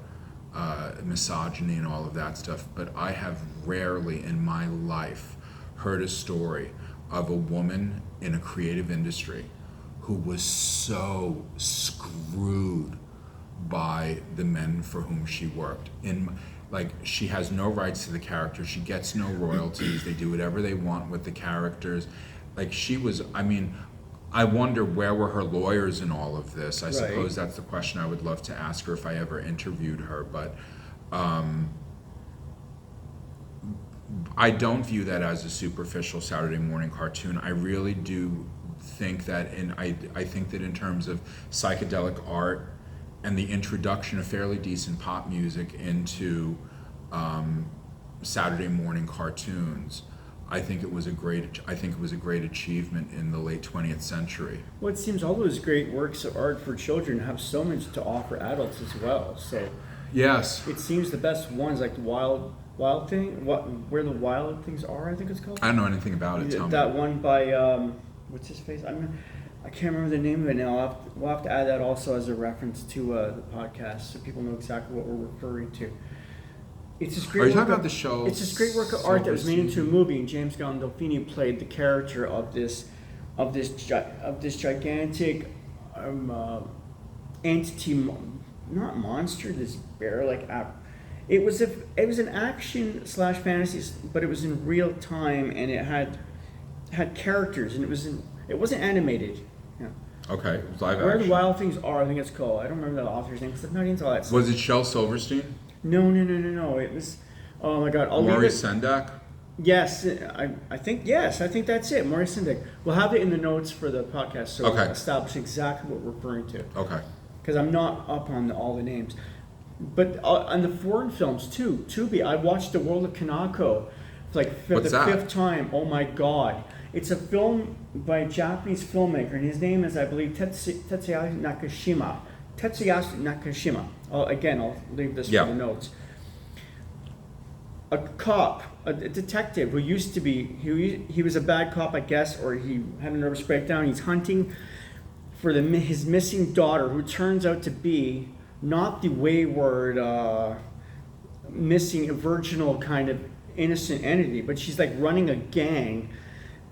misogyny and all of that stuff. But I have rarely in my life heard a story of a woman in a creative industry who was so screwed by the men for whom she worked. Like, she has no rights to the character, she gets no royalties, they do whatever they want with the characters. Like, she was, I mean, I wonder where were her lawyers in all of this. I suppose that's the question I would love to ask her if I ever interviewed her, but I don't view that as a superficial Saturday morning cartoon. I really do think that I think that in terms of psychedelic art and the introduction of fairly decent pop music into Saturday morning cartoons, I think it was a great achievement in the late 20th century. Well, it seems all those great works of art for children have so much to offer adults as well. So Yes. it seems the best ones, like the Wild Thing, Where the Wild Things Are, I think it's called. I don't know anything about it. Tell me. That one by what's his face? I can't remember the name of it now. We'll have to add that also as a reference to the podcast, so people know exactly what we're referring to. It's this great Are you work talking of- about the show? It's this great work of art that was made into a Silver movie, and James Gandolfini played the character of this of this gigantic entity, not monster, this bear like. It was an action / fantasy, but it was in real time, and it had characters, and it wasn't animated. Yeah. Okay, it was live Where action. the Wild Things Are, I think it's called. I don't remember the author's name because I'm not into all that stuff. Was it Shel Silverstein? No. It was. Oh my God! Maurice Sendak? Yes, I think yes. I think that's it. Maurice Sendak. We'll have it in the notes for the podcast, so we'll establish exactly what we're referring to. Okay. Because I'm not up on all the names. But on the foreign films too, Tubi, I watched The World of Kanako for the fifth time. Oh my God. It's a film by a Japanese filmmaker, and his name is, I believe, Tetsuya Nakashima. I'll leave this for the notes. A cop, a detective who used to be, he was a bad cop, I guess, or he had a nervous breakdown. He's hunting for his missing daughter, who turns out to be not the wayward, missing, virginal kind of innocent entity, but she's like running a gang,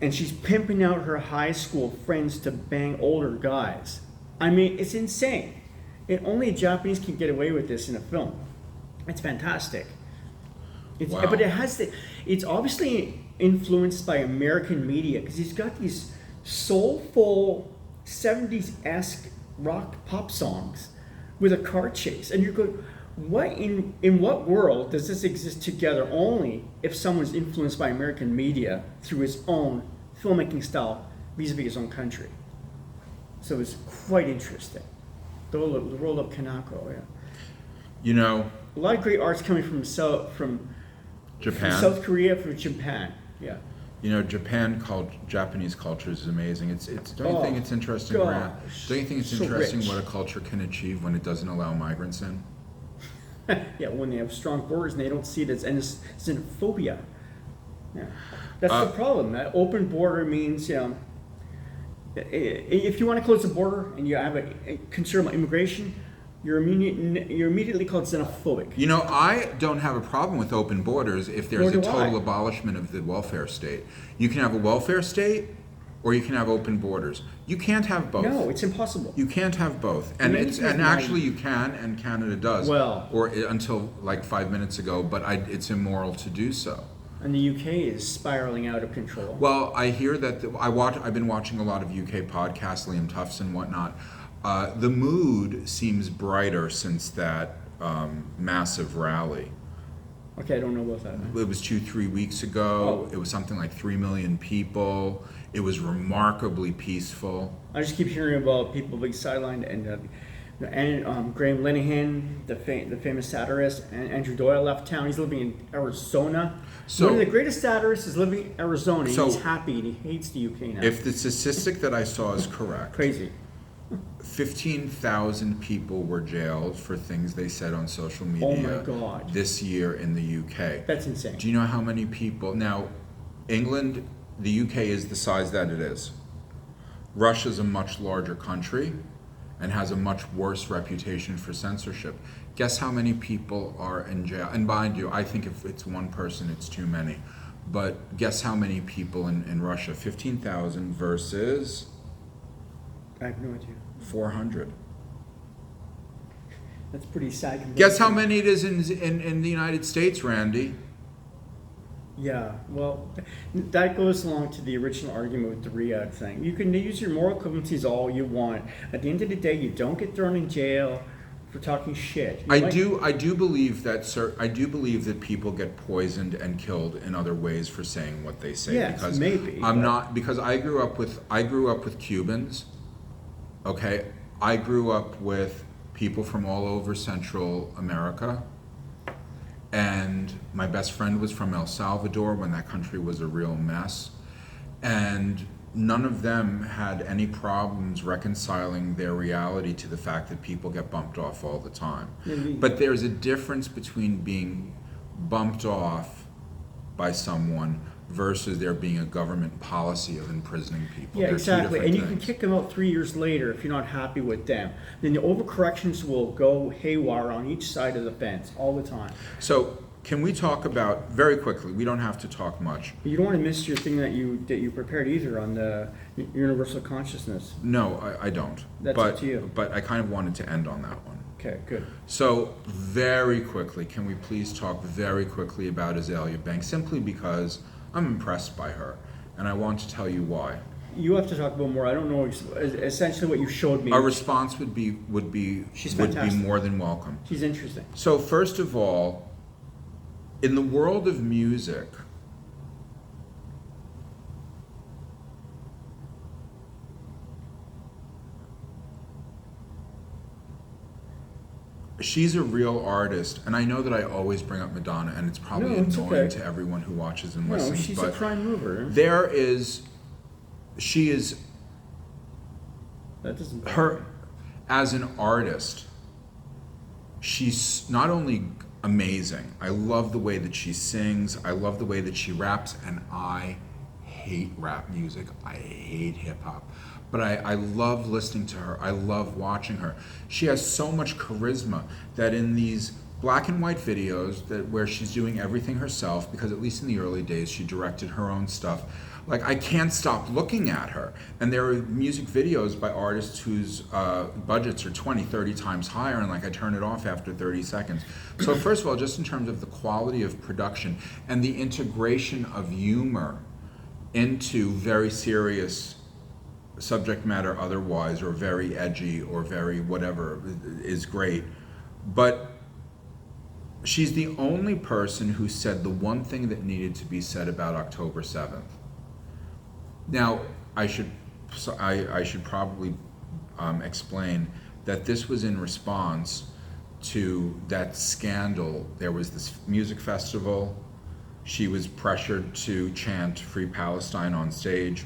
and she's pimping out her high school friends to bang older guys. I mean, it's insane. Only a Japanese can get away with this in a film. It's fantastic. Wow. But it's obviously influenced by American media, because he's got these soulful 70s-esque rock pop songs with a car chase, and you're going, what in what world does this exist together? Only if someone's influenced by American media through his own filmmaking style vis-a-vis his own country. So it's quite interesting. The world of Kanako, yeah. You know, a lot of great art's coming from Japan. From South Korea, from Japan, yeah. You know, Japanese culture is amazing. Don't you think it's interesting, Grant? Don't you think it's interesting rich. what a culture can achieve when it doesn't allow migrants in? Yeah, when they have strong borders and they don't see it as xenophobia. Yeah, that's the problem. That open border means, if you want to close the border and you have a concern about immigration, you're immediately called xenophobic. You know, I don't have a problem with open borders if there's a total I. abolishment of the welfare state. You can have a welfare state, or you can have open borders. You can't have both. No, it's impossible. You can't have both, and actually you can, and Canada does. Well, until like 5 minutes ago, but it's immoral to do so. And the UK is spiraling out of control. Well, I hear that I've been watching a lot of UK podcasts, Liam Tufts and whatnot. The mood seems brighter since that massive rally. Okay, I don't know about that. Man. It was 2-3 weeks ago. Oh. It was something like 3 million people. It was remarkably peaceful. I just keep hearing about people being sidelined, and Graham Linehan, the famous satirist, and Andrew Doyle left town. He's living in Arizona. So, one of the greatest satirists is living in Arizona. So, he's happy and he hates the UK now. If the statistic that I saw is correct, crazy. 15,000 people were jailed for things they said on social media. Oh my God. This year in the UK. That's insane. Do you know how many people? Now, England, the UK is the size that it is. Russia's a much larger country and has a much worse reputation for censorship. Guess how many people are in jail? And mind you, I think if it's one person, it's too many. But guess how many people in Russia? 15,000 versus... I have no idea. 400. That's pretty sad. Guess how many it is in the United States, Randy? Yeah, well, that goes along to the original argument with the Riyadh thing. You can use your moral equivalencies all you want. At the end of the day, you don't get thrown in jail for talking shit. I do believe that people get poisoned and killed in other ways for saying what they say. Yes, because maybe. Because I grew up with Cubans. Okay, I grew up with people from all over Central America, and my best friend was from El Salvador when that country was a real mess, and none of them had any problems reconciling their reality to the fact that people get bumped off all the time. Maybe. But there's a difference between being bumped off by someone versus there being a government policy of imprisoning people. Yeah, They're exactly. And you things. can kick them out 3 years later if you're not happy with them. Then the overcorrections will go haywire on each side of the fence all the time. So can we talk about, very quickly, we don't have to talk much. You don't want to miss your thing that you prepared either on the universal consciousness. No, I don't. That's but, up to you. But I kind of wanted to end on that one. Okay, good. So very quickly, can we please talk very quickly about Azalea Banks, simply because I'm impressed by her, and I want to tell you why. You have to talk about more. I don't know essentially what you showed me. A response would be She's would be fantastic. more than welcome. She's interesting. So first of all, in the world of music, she's a real artist, and I know that I always bring up Madonna, and it's probably No, it's annoying okay. to everyone who watches and No, listens. she's but a prime mover. she is That doesn't. her as an artist. She's not only amazing. I love the way that she sings. I love the way that she raps, and I hate rap music. I hate hip hop. But I love listening to her. I love watching her. She has so much charisma that in these black and white videos where she's doing everything herself, because at least in the early days she directed her own stuff, like, I can't stop looking at her. And there are music videos by artists whose budgets are 20, 30 times higher, and like I turn it off after 30 seconds. So first of all, just in terms of the quality of production and the integration of humor into very serious subject matter otherwise, or very edgy, or very whatever, is great. But she's the only person who said the one thing that needed to be said about October 7th. Now, I should probably explain that this was in response to that scandal. There was this music festival. She was pressured to chant Free Palestine on stage.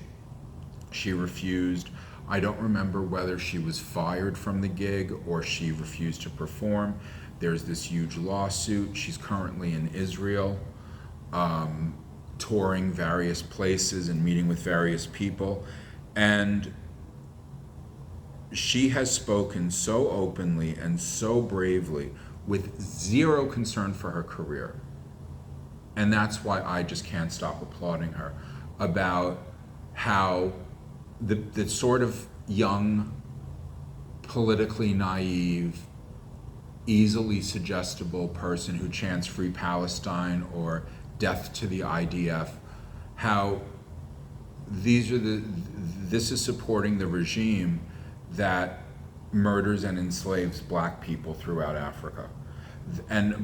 She refused. I don't remember whether she was fired from the gig or she refused to perform. There's this huge lawsuit. She's currently in Israel, touring various places and meeting with various people. And she has spoken so openly and so bravely with zero concern for her career. And that's why I just can't stop applauding her, about how the sort of young, politically naive, easily suggestible person who chants Free Palestine or death to the IDF, how this is supporting the regime that murders and enslaves black people throughout Africa.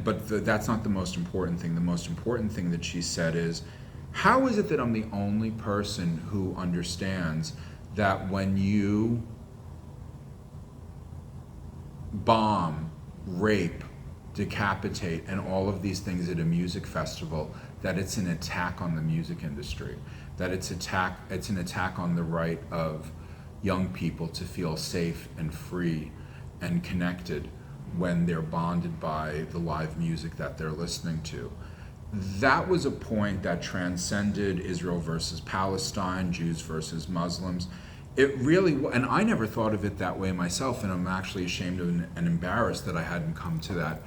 But that's not the most important thing. The most important thing that she said is, how is it that I'm the only person who understands that when you bomb, rape, decapitate, and all of these things at a music festival, that it's an attack on the music industry, that it's an attack on the right of young people to feel safe and free and connected when they're bonded by the live music that they're listening to. That was a point that transcended Israel versus Palestine, Jews versus Muslims. It really, and I never thought of it that way myself, and I'm actually ashamed of and embarrassed that I hadn't come to that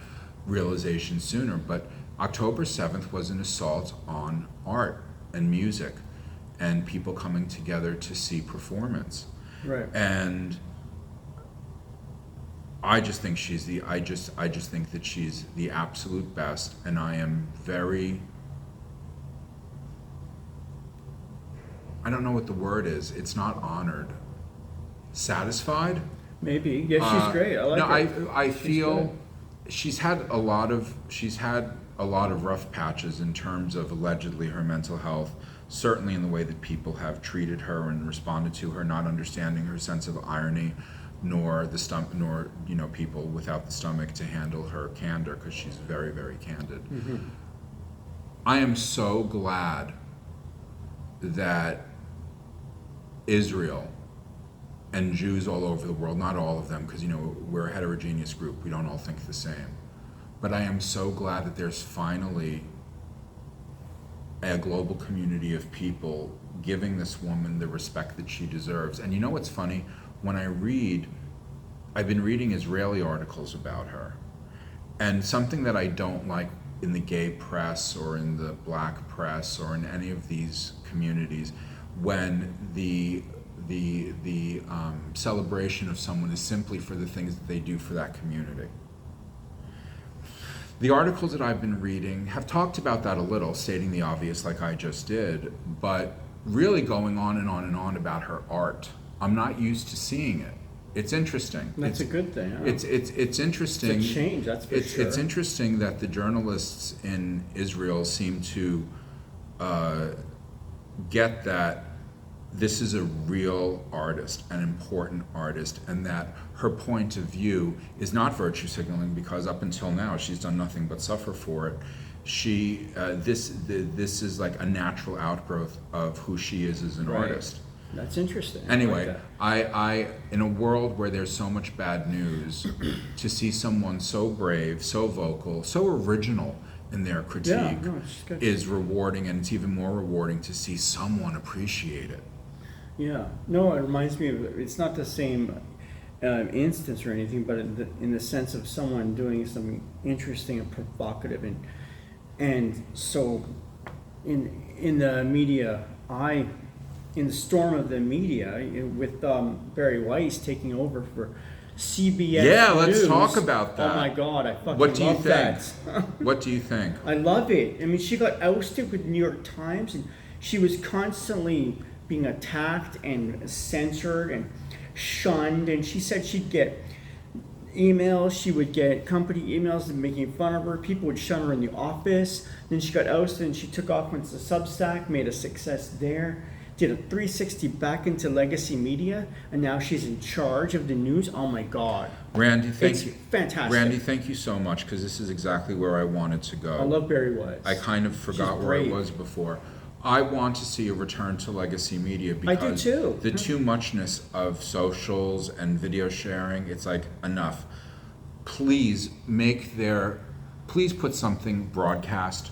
realization sooner. But October 7th was an assault on art and music and people coming together to see performance. Right. And I just think I just think that she's the absolute best, and I am very, I don't know what the word is. It's not honored. Satisfied? Maybe. Yeah, she's great. I like her. No, I feel good. she's had a lot of rough patches in terms of allegedly her mental health, certainly in the way that people have treated her and responded to her, not understanding her sense of irony, nor people without the stomach to handle her candor, because she's very, very candid. Mm-hmm. I am so glad that Israel and Jews all over the world, not all of them, because we're a heterogeneous group, we don't all think the same, but I am so glad that there's finally a global community of people giving this woman the respect that she deserves. And you know what's funny? When I've been reading Israeli articles about her, and something that I don't like in the gay press or in the black press or in any of these communities when the celebration of someone is simply for the things that they do for that community. The articles that I've been reading have talked about that a little, stating the obvious like I just did, but really going on and on and on about her art. I'm not used to seeing it. It's interesting. That's a good thing. Huh? It's interesting. It's a change, that's for sure. It's interesting that the journalists in Israel seem to get that this is a real artist, an important artist, and that her point of view is not virtue signaling, because up until now she's done nothing but suffer for it. This is like a natural outgrowth of who she is as an artist. That's interesting. Anyway, I in a world where there's so much bad news, to see someone so brave, so vocal, so original in their critique is rewarding, and it's even more rewarding to see someone appreciate it. Yeah. No, it reminds me of, it's not the same instance or anything, but in the sense of someone doing something interesting and provocative, and so in the media, in the storm of the media with Barry Weiss taking over for CBS Yeah, let's News. talk about that. Oh my God, I fucking What do you love think? that. What do you think? I love it. I mean, she got ousted with New York Times, and she was constantly being attacked and censored and shunned, and she said she'd get emails, she would get company emails making fun of her, people would shun her in the office. Then she got ousted and she took off, went to Substack, made a success there, did a 360 back into legacy media, and now she's in charge of the news. Oh my God. Randy, thank you. Fantastic. Randy, thank you so much, because this is exactly where I wanted to go. I love Barry Weiss. I kind of forgot where I was before. I want to see a return to legacy media, because I do too. The too muchness of socials and video sharing, it's like enough. Please put something broadcast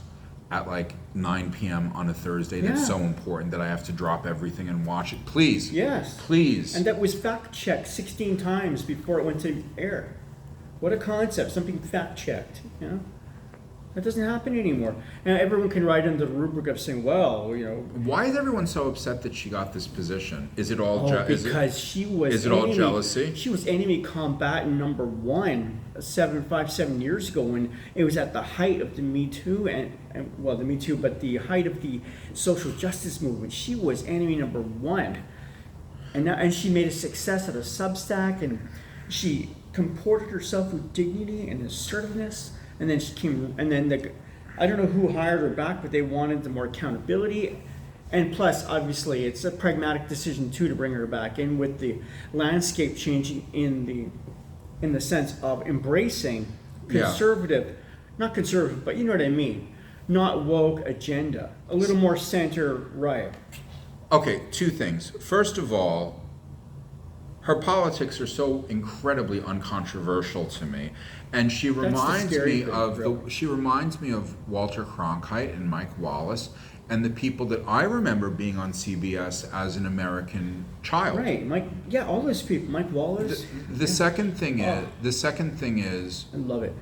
at like 9 p.m. on a Thursday that's so important that I have to drop everything and watch it. Please. Yes. Please. And that was fact checked 16 times before it went to air. What a concept, something fact checked, you know? That doesn't happen anymore. And everyone can write under the rubric of saying, well, you know. Why is everyone so upset that she got this position? Is it all because she was is it all jealousy? She was enemy combatant number one 7 years ago, when it was at the height of the Me Too but the height of the social justice movement. She was enemy number one. And she made a success at a Substack, and she comported herself with dignity and assertiveness. And then she came, and then I don't know who hired her back, but they wanted more accountability. And plus, obviously, it's a pragmatic decision too to bring her back in, with the landscape changing in the sense of embracing conservative, not conservative, but you know what I mean, not woke agenda, a little more center right. Okay, two things. First of all, her politics are so incredibly uncontroversial to me, and she reminds me of Walter Cronkite and Mike Wallace and the people that I remember being on CBS as an American child. Right, all those people, Mike Wallace. The second thing is, I love it.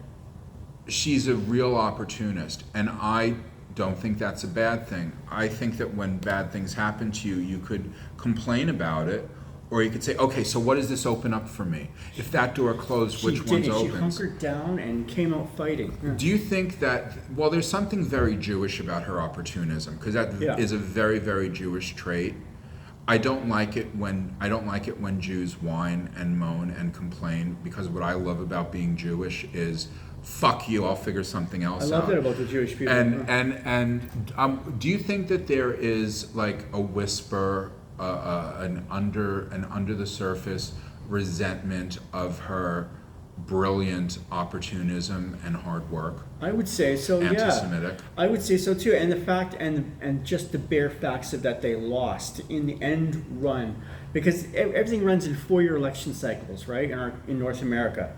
She's a real opportunist, and I don't think that's a bad thing. I think that when bad things happen to you, you could complain about it. Or you could say, okay, so what does this open up for me? If that door closed, which one's open? She hunkered down and came out fighting. Yeah. Do you think that, well, there's something very Jewish about her opportunism, because that is a very, very Jewish trait. I don't like it when Jews whine and moan and complain, because what I love about being Jewish is, fuck you, I'll figure something else out. I love that about the Jewish people. And do you think that there is like a whisper, an under the surface resentment of her brilliant opportunism and hard work? I would say so. Anti-Semitic. Yeah, I would say so too. And the fact and just the bare facts of that they lost in the end run, because everything runs in 4-year election cycles, right? In North America.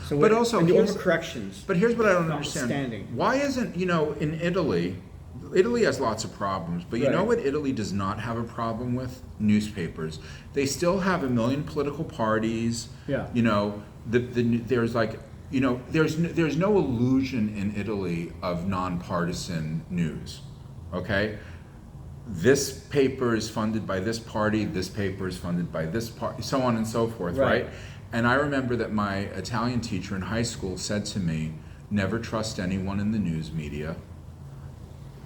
So but also the overcorrections. But here's what I don't understand. Why isn't, in Italy has lots of problems, but you know what Italy does not have a problem with? Newspapers. They still have 1 million political parties. Yeah. There's like there's no illusion in Italy of nonpartisan news, okay? This paper is funded by this party, this paper is funded by this party, so on and so forth, right? And I remember that my Italian teacher in high school said to me, never trust anyone in the news media.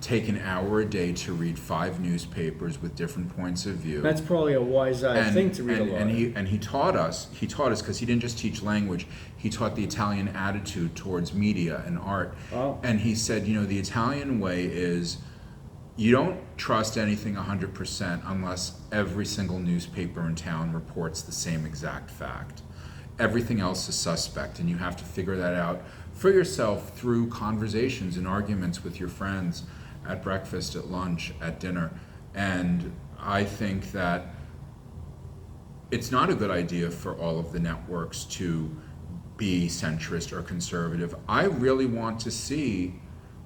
Take an hour a day to read 5 newspapers with different points of view. That's probably a wise thing to read a lot. And he taught us because he didn't just teach language, he taught the Italian attitude towards media and art. Oh. And he said, the Italian way is, you don't trust anything 100% unless every single newspaper in town reports the same exact fact. Everything else is suspect, and you have to figure that out for yourself through conversations and arguments with your friends at breakfast, at lunch, at dinner. And I think that it's not a good idea for all of the networks to be centrist or conservative. I really want to see,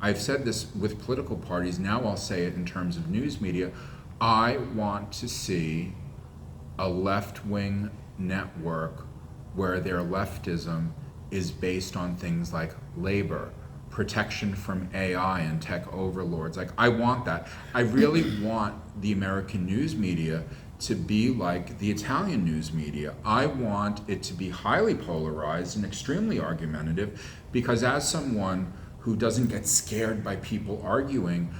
I've said this with political parties, now I'll say it in terms of news media, I want to see a left-wing network where their leftism is based on things like labor, protection from AI and tech overlords. Like, I want that. I really want the American news media to be like the Italian news media. I want it to be highly polarized and extremely argumentative, because as someone who doesn't get scared by people arguing,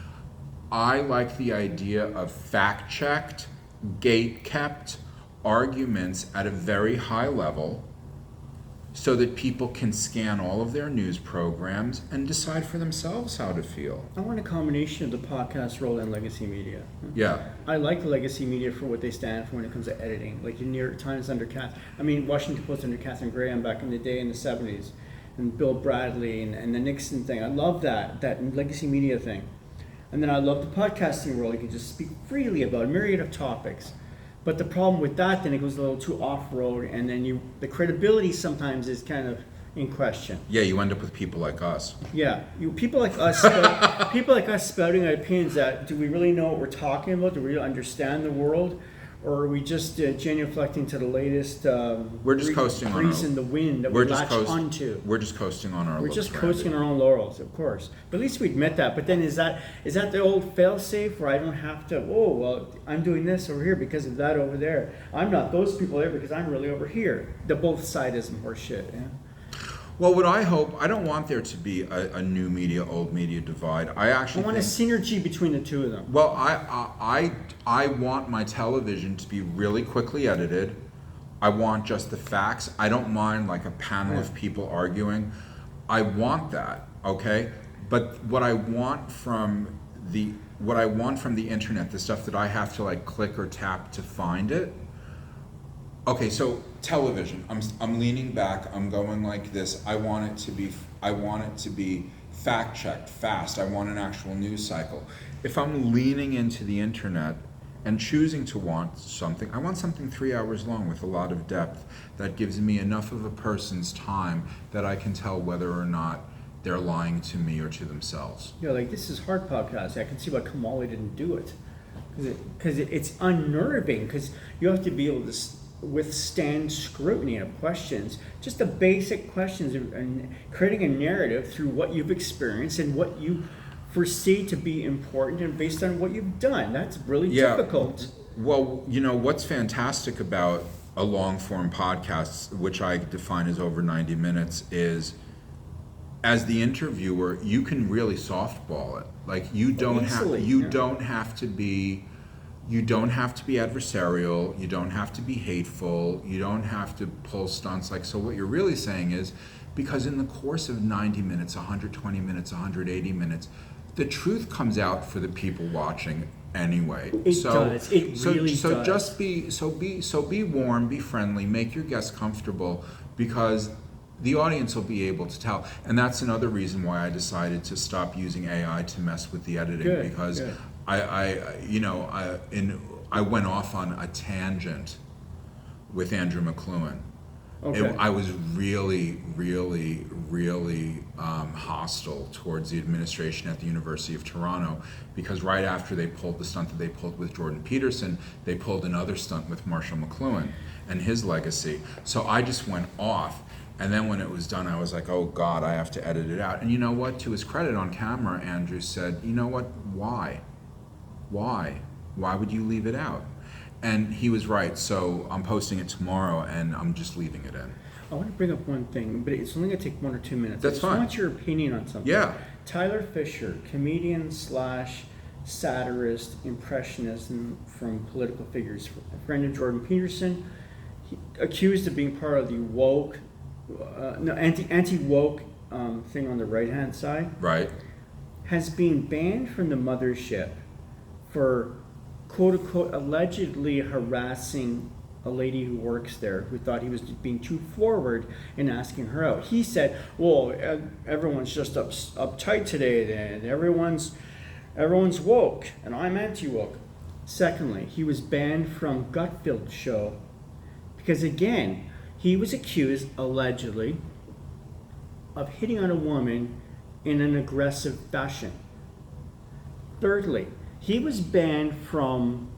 I like the idea of fact-checked, gate-kept arguments at a very high level, so that people can scan all of their news programs and decide for themselves how to feel. I want a combination of the podcast role and legacy media. Yeah. I like the legacy media for what they stand for when it comes to editing. Like the New York Times under Washington Post under Katharine Graham back in the day in the 70s, and Bill Bradley and the Nixon thing. I love that legacy media thing. And then I love the podcasting world. You can just speak freely about a myriad of topics. But the problem with that, then it goes a little too off-road, and then the credibility sometimes is kind of in question. Yeah, you end up with people like us. Yeah, people like us spouting our opinions that, do we really know what we're talking about? Do we really understand the world? Or are we just genuflecting to the latest We're just coasting on breeze in the wind that we latch onto? We're just coasting on our We're just coasting on our own laurels, of course. But at least we admit that. But then is that the old fail-safe where I don't have to, I'm doing this over here because of that over there. I'm not those people there because I'm really over here. The both sidism or shit, yeah? Well, what I hope, I don't want there to be a new media, old media divide. I want a synergy between the two of them. Well, I want my television to be really quickly edited. I want just the facts. I don't mind like a panel of people arguing. I want that, okay? But what I want from the internet, the stuff that I have to like click or tap to find it. Okay, so television. I'm leaning back. I'm going like this. I want it to be fact-checked, fast. I want an actual news cycle. If I'm leaning into the internet and choosing to want something, I want something 3 hours long with a lot of depth that gives me enough of a person's time that I can tell whether or not they're lying to me or to themselves. Yeah, like this is hard podcast. I can see why Kamali didn't do it. Because it's unnerving, because you have to be able to withstand scrutiny of questions, just the basic questions, and creating a narrative through what you've experienced and what you foresee to be important and based on what you've done. That's really difficult. Well, what's fantastic about a long form podcast, which I define as over 90 minutes, is as the interviewer, you can really softball it. Like you don't have to be adversarial, you don't have to be hateful, you don't have to pull stunts. Like, so what you're really saying is, because in the course of 90 minutes, 120 minutes, 180 minutes, the truth comes out for the people watching anyway. It does. It really does. Just be warm, be friendly, make your guests comfortable, because the audience will be able to tell. And that's another reason why I decided to stop using AI to mess with the editing, because I went off on a tangent with Andrew McLuhan. Okay. I was really, really, really hostile towards the administration at the University of Toronto, because right after they pulled the stunt that they pulled with Jordan Peterson, they pulled another stunt with Marshall McLuhan and his legacy. So I just went off. And then when it was done, I was like, oh God, I have to edit it out. And you know what? To his credit on camera, Andrew said, you know what? Why? Why? Why would you leave it out? And he was right. So I'm posting it tomorrow, and I'm just leaving it in. I want to bring up one thing, but it's only going to take 1 or 2 minutes. That's fine. I want your opinion on something. Yeah. Tyler Fisher, comedian slash satirist, impressionist from political figures, a friend of Jordan Peterson, accused of being part of the woke, anti-woke thing on the right-hand side. Right. Has been banned from the mothership for quote-unquote allegedly harassing a lady who works there who thought he was being too forward in asking her out. He said, well, everyone's just uptight today then. Everyone's woke and I'm anti-woke. Secondly, he was banned from Gutfield's show because, again, he was accused, allegedly, of hitting on a woman in an aggressive fashion. Thirdly, he was banned from,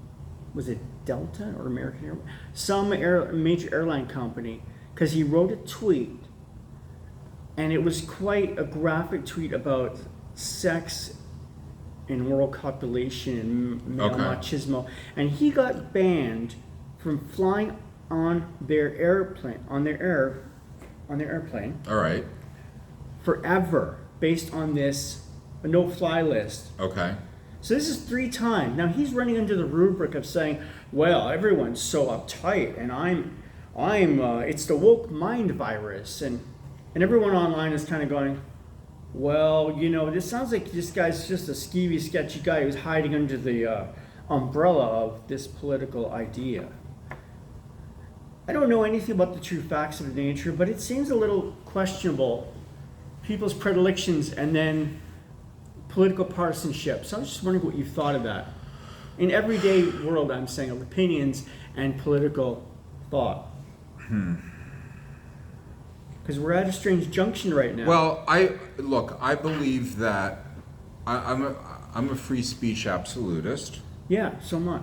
was it Delta or American Airlines? Some major airline company, because he wrote a tweet, and it was quite a graphic tweet about sex in world copulation and male machismo, and he got banned from flying on their airplane, on their airplane. All right. Forever, based on this no-fly list. Okay. So this is 3 times. Now he's running under the rubric of saying, well, everyone's so uptight and I'm it's the woke mind virus, and everyone online is kind of going, well, you know, this sounds like this guy's just a skeevy, sketchy guy who's hiding under the umbrella of this political idea. I don't know anything about the true facts of the nature, but it seems a little questionable, people's predilections and then political partisanship. So I was just wondering what you thought of that. In everyday world, I'm saying, of opinions and political thought. Because we're at a strange junction right now. Well, I believe that I'm a free speech absolutist. Yeah, so much.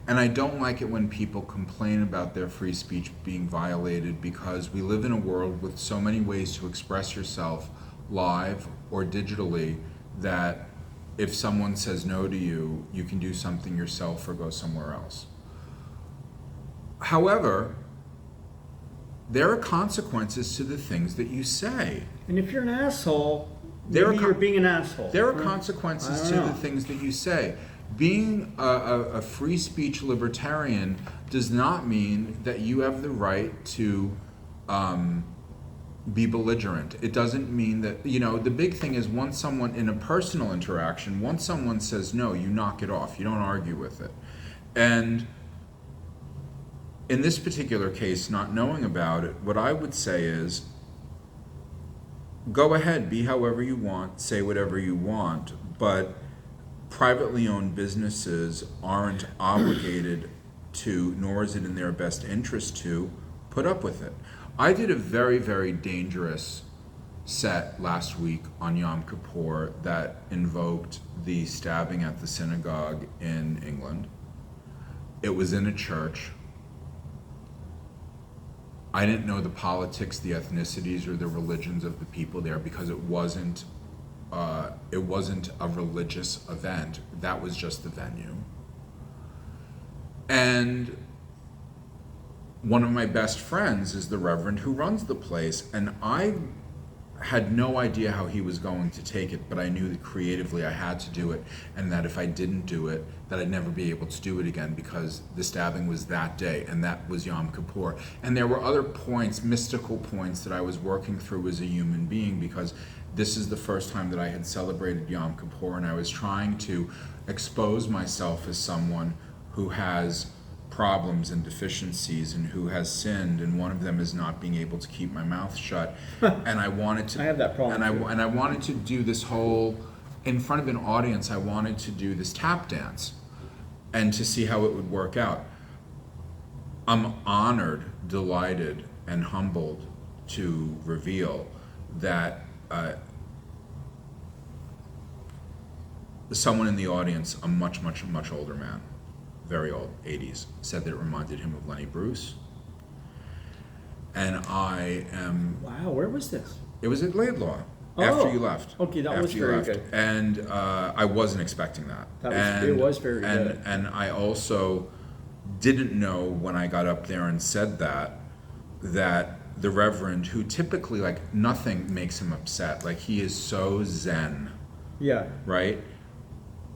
And I don't like it when people complain about their free speech being violated, because we live in a world with so many ways to express yourself, live or digitally, that if someone says no to you, you can do something yourself or go somewhere else. However, there are consequences to the things that you say. And if you're an asshole, maybe you're being an asshole. There are consequences to the things that you say. Being a free speech libertarian does not mean that you have the right to be belligerent. It doesn't mean that, you know, the big thing is once someone, in a personal interaction, once someone says no, you knock it off. You don't argue with it. And in this particular case, not knowing about it, what I would say is, go ahead, be however you want, say whatever you want, but privately owned businesses aren't obligated to, nor is it in their best interest to, put up with it. I did a very, very dangerous set last week on Yom Kippur that invoked the stabbing at the synagogue in England. It was in a church. I didn't know the politics, the ethnicities, or the religions of the people there, because it wasn't a religious event. That was just the venue. And one of my best friends is the reverend who runs the place, and I had no idea how he was going to take it, but I knew that creatively I had to do it, and that if I didn't do it, that I'd never be able to do it again, because the stabbing was that day, and that was Yom Kippur. And there were other points, mystical points, that I was working through as a human being, because this is the first time that I had celebrated Yom Kippur, and I was trying to expose myself as someone who has problems and deficiencies and who has sinned, and one of them is not being able to keep my mouth shut. And I wanted to, I have that problem and I wanted to do this whole, in front of an audience, I wanted to do this tap dance and to see how it would work out. I'm honored, delighted, and humbled to reveal that someone in the audience, a much older man, very old, 80s, said that it reminded him of Lenny Bruce. And I am. Wow, where was this? It was at Laidlaw. Oh, after you left. okay, that After was you very left. good. And I wasn't expecting that. It was very good. And I also didn't know when I got up there and said that the Reverend, who typically, like, nothing makes him upset, like, he is so zen, Yeah. right?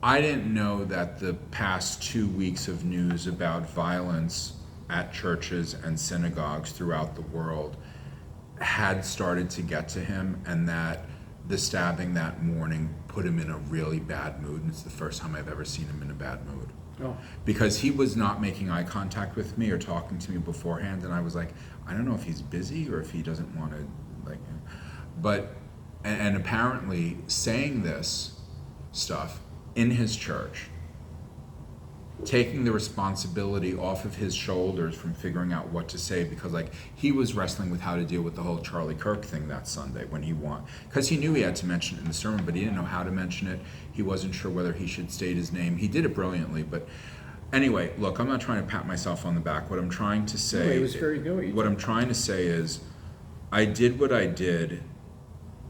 I didn't know that the past 2 weeks of news about violence at churches and synagogues throughout the world had started to get to him, and that the stabbing that morning put him in a really bad mood. And it's the first time I've ever seen him in a bad mood. Oh. Because he was not making eye contact with me or talking to me beforehand, and I was like, I don't know if he's busy or if he doesn't want to, like, but, and apparently saying this stuff in his church, taking the responsibility off of his shoulders from figuring out what to say, because, like, he was wrestling with how to deal with the whole Charlie Kirk thing that Sunday when he won, because he knew he had to mention it in the sermon, but he didn't know how to mention it. He wasn't sure whether he should state his name. He did it brilliantly, but anyway, look, I'm not trying to pat myself on the back. What I'm trying to say, No, it was very good. What I'm trying to say is, I did what I did,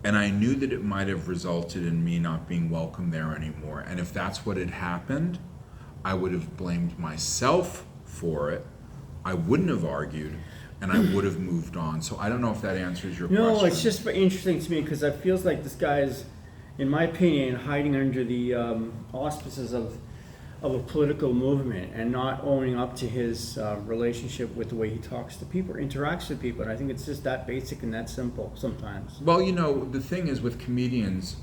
and I knew that it might have resulted in me not being welcome there anymore. And if that's what had happened, I would have blamed myself for it. I wouldn't have argued, and I would have moved on. So I don't know if that answers your question. No, it's just very interesting to me because it feels like this guy is, in my opinion, hiding under the auspices of a political movement and not owning up to his relationship with the way he talks to people, or interacts with people. And I think it's just that basic and that simple sometimes. Well, you know, the thing is with comedians,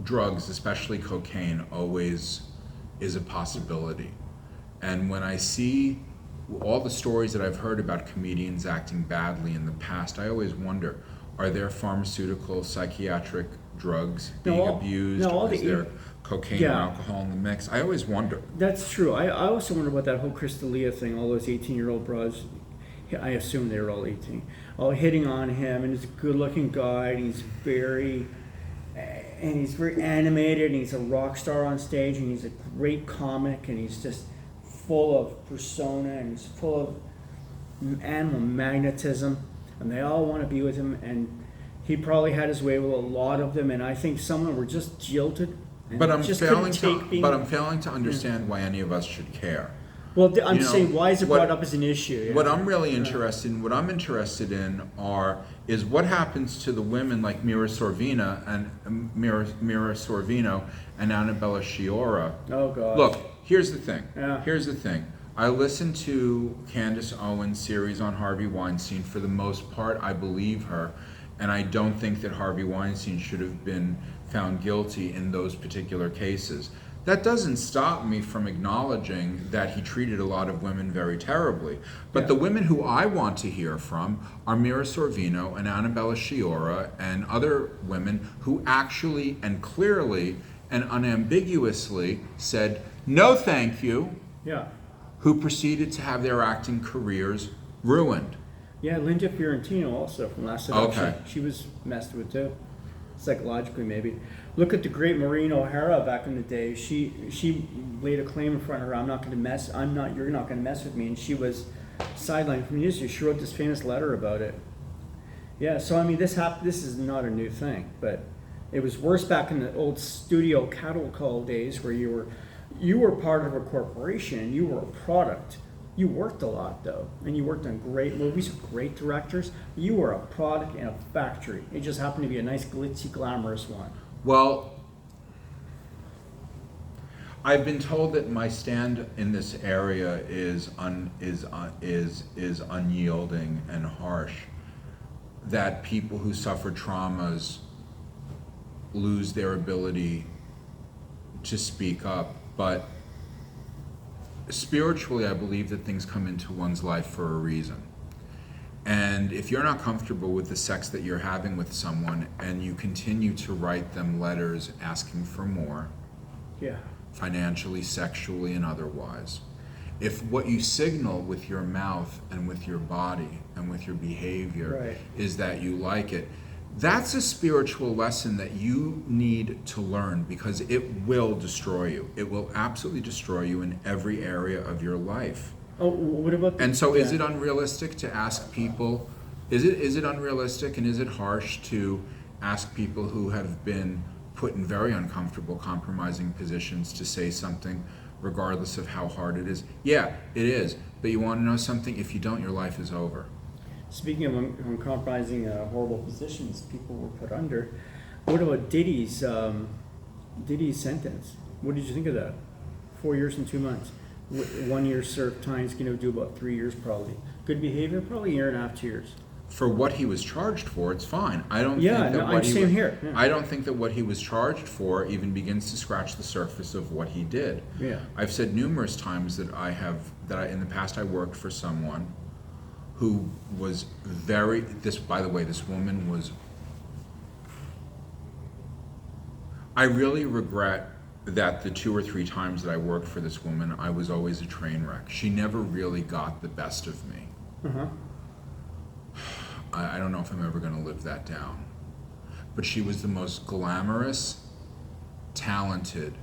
drugs, especially cocaine, always is a possibility. And when I see all the stories that I've heard about comedians acting badly in the past, I always wonder, are there pharmaceutical, psychiatric drugs being abused? Or is there cocaine or alcohol in the mix? I always wonder. That's true. I also wonder about that whole Crystalia thing, all those 18-year-old bros. I assume they were all 18. All hitting on him, and he's a good-looking guy, and he's very animated, and he's a rock star on stage, and he's a great comic, and he's just full of persona, and he's full of animal magnetism, and they all want to be with him, and he probably had his way with a lot of them, and I think some of them were just jilted. And But I'm just failing couldn't take being. to failing to understand why any of us should care. Well, I'm You know, saying, why is it what- brought up as an issue? What I'm really interested in, is what happens to the women like Mira Sorvino and Annabella Sciorra. Oh, God. Look, here's the thing. Yeah. Here's the thing. I listened to Candace Owens' series on Harvey Weinstein. For the most part, I believe her, and I don't think that Harvey Weinstein should have been found guilty in those particular cases. That doesn't stop me from acknowledging that he treated a lot of women very terribly. But the women who I want to hear from are Mira Sorvino and Annabella Sciorra and other women who actually and clearly and unambiguously said, no thank you, Yeah. who proceeded to have their acting careers ruined. Yeah, Linda Fiorentino also from Last Seduction. Okay. She was messed with too, psychologically maybe. Look at the great Maureen O'Hara back in the day. She laid a claim in front of her. You're not going to mess with me. And she was sidelined from the industry. She wrote this famous letter about it. Yeah, so I mean, this is not a new thing, but it was worse back in the old studio cattle call days where you were part of a corporation. You were a product. You worked a lot though, and you worked on great movies with great directors. You were a product in a factory. It just happened to be a nice, glitzy, glamorous one. Well, I've been told that my stand in this area is unyielding and harsh. That people who suffer traumas lose their ability to speak up, but spiritually, I believe that things come into one's life for a reason. And if you're not comfortable with the sex that you're having with someone and you continue to write them letters asking for more, Yeah. financially, sexually, and otherwise, if what you signal with your mouth and with your body and with your behavior Right. is that you like it, that's a spiritual lesson that you need to learn, because it will destroy you. It will absolutely destroy you in every area of your life. Oh, what about? And so is it unrealistic to ask people Is it unrealistic and is it harsh to ask people who have been put in very uncomfortable, compromising positions to say something regardless of how hard it is? Yeah, it is. But you want to know something? If you don't, your life is over. Speaking of compromising horrible positions people were put under, what about Diddy's sentence? What did you think of that? 4 years and 2 months. 1 year served time is going to do about 3 years probably. Good behavior, probably a year and a half, 2 years. For what he was charged for, it's fine. I don't Yeah, think that no, what I'm he same was, here. Yeah. I don't think that what he was charged for even begins to scratch the surface of what he did. Yeah. I've said numerous times that in the past I worked for someone who was by the way, this woman was, I really regret that the 2 or 3 times that I worked for this woman, I was always a train wreck. She never really got the best of me. Uh-huh. I don't know if I'm ever going to live that down. But she was the most glamorous, talented,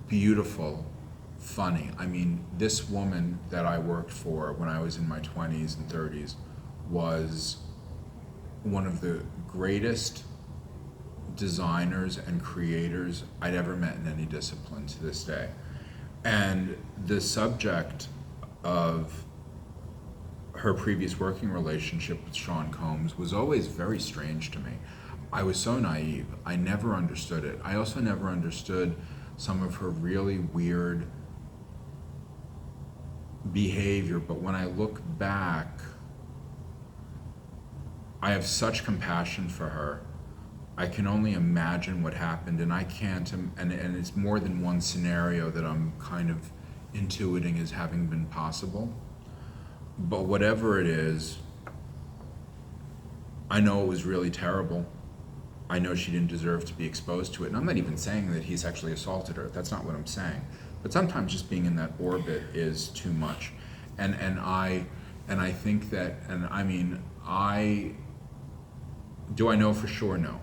beautiful, funny. I mean, this woman that I worked for when I was in my 20s and 30s was one of the greatest designers and creators I'd ever met in any discipline to this day. And the subject of her previous working relationship with Sean Combs was always very strange to me. I was so naive. I never understood it. I also never understood some of her really weird behavior, but when I look back, I have such compassion for her. I can only imagine what happened, and I can't, and it's more than one scenario that I'm kind of intuiting as having been possible. But whatever it is, I know it was really terrible. I know she didn't deserve to be exposed to it. And I'm not even saying that he sexually assaulted her. That's not what I'm saying. But sometimes just being in that orbit is too much. And I think that, and I mean, do I know for sure? No.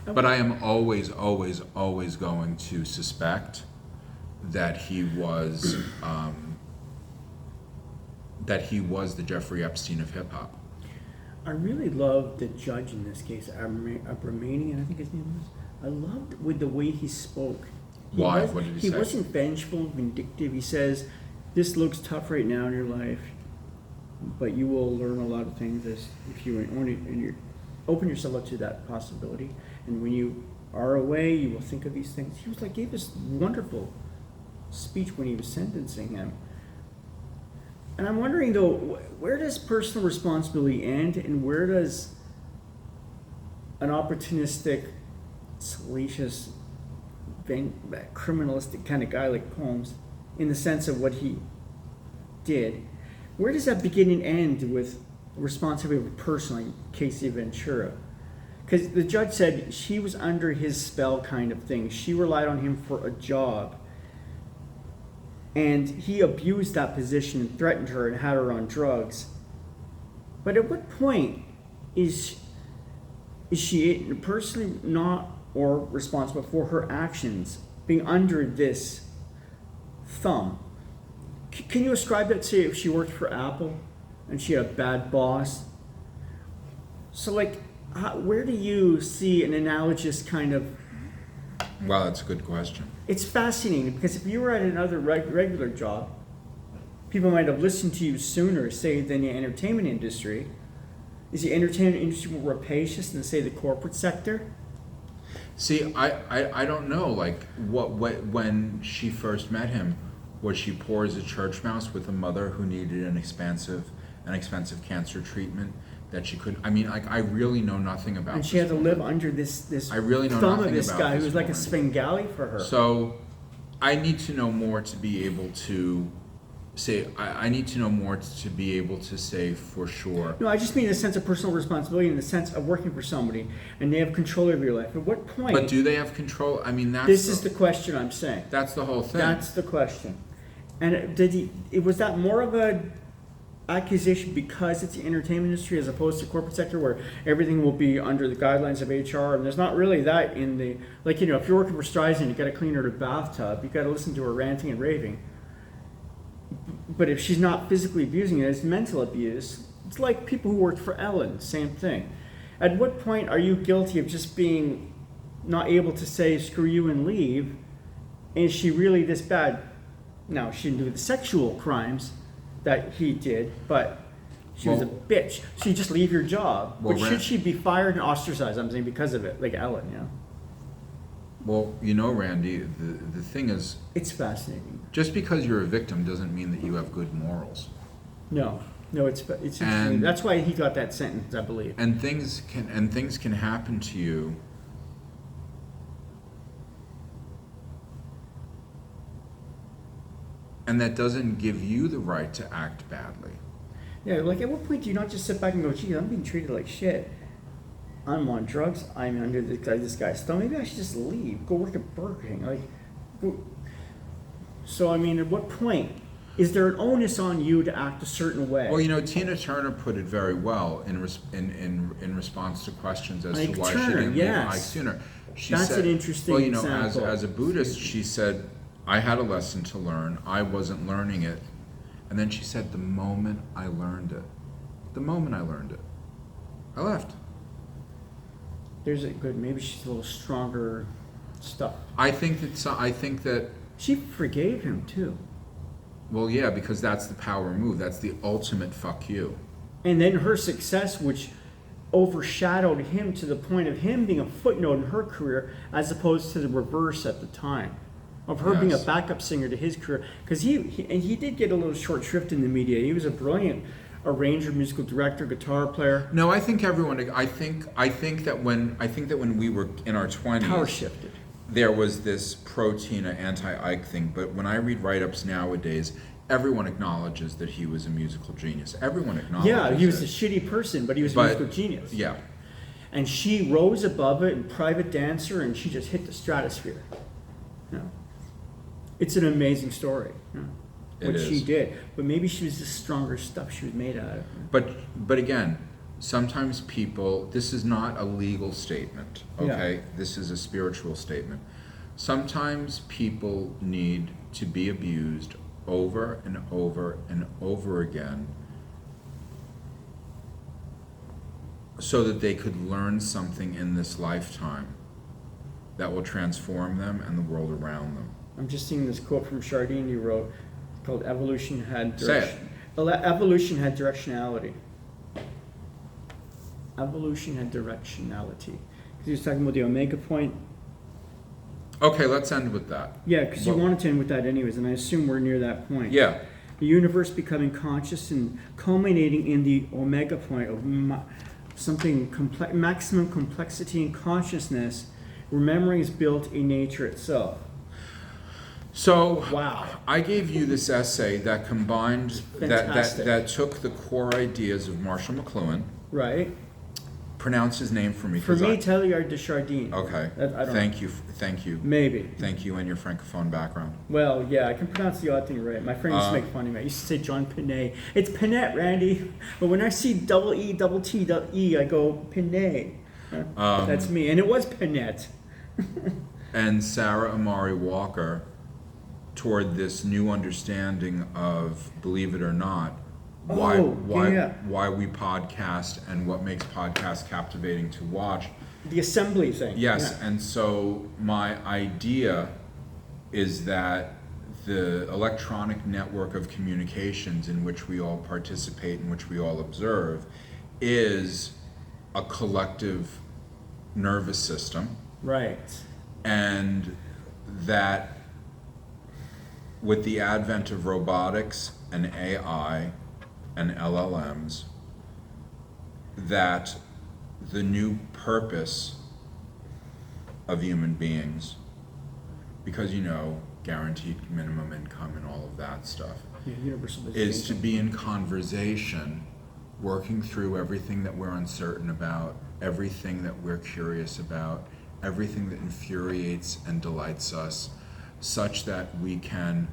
But I am always going to suspect that he was the Jeffrey Epstein of hip hop. I really loved the judge in this case, Abramanian, I think his name was. I loved with the way he spoke. Why? What did he say? He wasn't vengeful, vindictive. He says, "This looks tough right now in your life, but you will learn a lot of things if you open yourself up to that possibility. And when you are away, you will think of these things." He was like, gave this wonderful speech when he was sentencing him. And I'm wondering though, where does personal responsibility end, and where does an opportunistic, salacious, criminalistic kind of guy like Combs, in the sense of what he did, where does that begin and end with responsibility of a person like Casey Ventura? Because the judge said she was under his spell kind of thing. She relied on him for a job. And he abused that position and threatened her and had her on drugs. But at what point is she personally not or responsible for her actions being under this thumb? Can you ascribe that, say, if she worked for Apple and she had a bad boss? So, like, where do you see an analogous kind of... Wow, that's a good question. It's fascinating because if you were at another regular job, people might have listened to you sooner, say, than the entertainment industry. Is the entertainment industry more rapacious than, say, the corporate sector? See, I don't know. Like, when she first met him, was she poor as a church mouse with a mother who needed an expensive cancer treatment that she couldn't? I mean, like, I really know nothing about. And she had to live under this I really know thumb nothing of this about guy this who was like a woman. Svengali for her. So, I need to know more to be able to say. I need to know more to be able to say for sure. No, I just mean in the sense of personal responsibility, in the sense of working for somebody, and they have control over your life. At what point? But do they have control? I mean, This is the question I'm saying. That's the whole thing. That's the question. And was that more of a accusation because it's the entertainment industry as opposed to corporate sector where everything will be under the guidelines of HR, and there's not really that in the, like, you know, if you're working for Streisand, you got to clean her bathtub, you got to listen to her ranting and raving. But if she's not physically abusing it, it's mental abuse, It's like people who worked for Ellen, same thing. At what point are you guilty of just being not able to say screw you and leave? And is she really this bad? Now, she didn't do the sexual crimes that he did, but she was a bitch. So you just leave your job. Well, but should she be fired and ostracized, I'm saying, because of it, like Ellen, you know? Well, you know, Randy, the thing is, It's fascinating. just because you're a victim doesn't mean that you have good morals. No, it's interesting. And- That's why he got that sentence, I believe. And things can happen to you. And that doesn't give you the right to act badly. Yeah, like at what point do you not just sit back and go, gee, I'm being treated like shit. I'm on drugs. I'm under this guy's thumb. Maybe I should just leave. Go work at Burger King. Like, so I mean, at what point is there an onus on you to act a certain way? Well, you know, Tina Turner put it very well in response to questions as Ike to why Turner, she didn't yes. leave Ike sooner. She That's said, an interesting well, you know, example. as a Buddhist, she said, I had a lesson to learn. I wasn't learning it. And then she said, the moment I learned it, I left. There's a good. Maybe she's a little stronger stuff. I think that, She forgave him too. well, yeah, because that's the power move. That's the ultimate fuck you. And then her success, which overshadowed him to the point of him being a footnote in her career, as opposed to the reverse at the time, of her being a Yes. backup singer to his career. Because he did get a little short shrift in the media. He was a brilliant arranger, musical director, guitar player. No, I think everyone. I think that when we were in our 20s, Power shifted. there was this pro-Tina, anti-Ike thing. But when I read write-ups nowadays, everyone acknowledges that he was a musical genius. Everyone acknowledges. Yeah, he was it. a shitty person, but he was a But- musical genius. Yeah. And she rose above it, and private dancer, and she just hit the stratosphere. You know? It's an amazing story. You know, It what she is. did. But maybe she was just stronger stuff she was made out of. But again, sometimes people. This is not a legal statement. Okay, this is a spiritual statement. Sometimes people need to be abused over and over and over again so that they could learn something in this lifetime that will transform them and the world around them. I'm just seeing this quote from Chardin you wrote called Evolution Had Say it. Direction. Evolution had directionality. Evolution had directionality. Because he was talking about the omega point. Okay, let's end with that. Yeah, because you Well- wanted to end with that anyways, and I assume we're near that point. Yeah. The universe becoming conscious and culminating in the omega point of maximum complexity and consciousness, where memory is built in nature itself. So Wow. I gave you this essay that combined Fantastic. that took the core ideas of Marshall McLuhan. Right? Pronounce his name for me. For 'cause me, Teilhard de Chardin. okay. I don't Thank know. you, Maybe. thank you, and your francophone background. Well, yeah, I can pronounce the odd thing right. My friend used to make fun of me. I used to say John Pinet. It's Pinet, Randy. But when I see double E, double T, double E, I go Pinet. That's me. And it was Pinet. And Sarah Amari Walker, toward this new understanding of, believe it or not, why we podcast and what makes podcasts captivating to watch. The assembly thing. Yes, Yeah. and so my idea is that the electronic network of communications in which we all participate, in which we all observe, is a collective nervous system, Right. and that with the advent of robotics and AI and LLMs, that the new purpose of human beings, because you know, guaranteed minimum income and all of that stuff, Yeah, universal is visitation. to be in conversation, working through everything that we're uncertain about, everything that we're curious about, everything that infuriates and delights us, such that we can,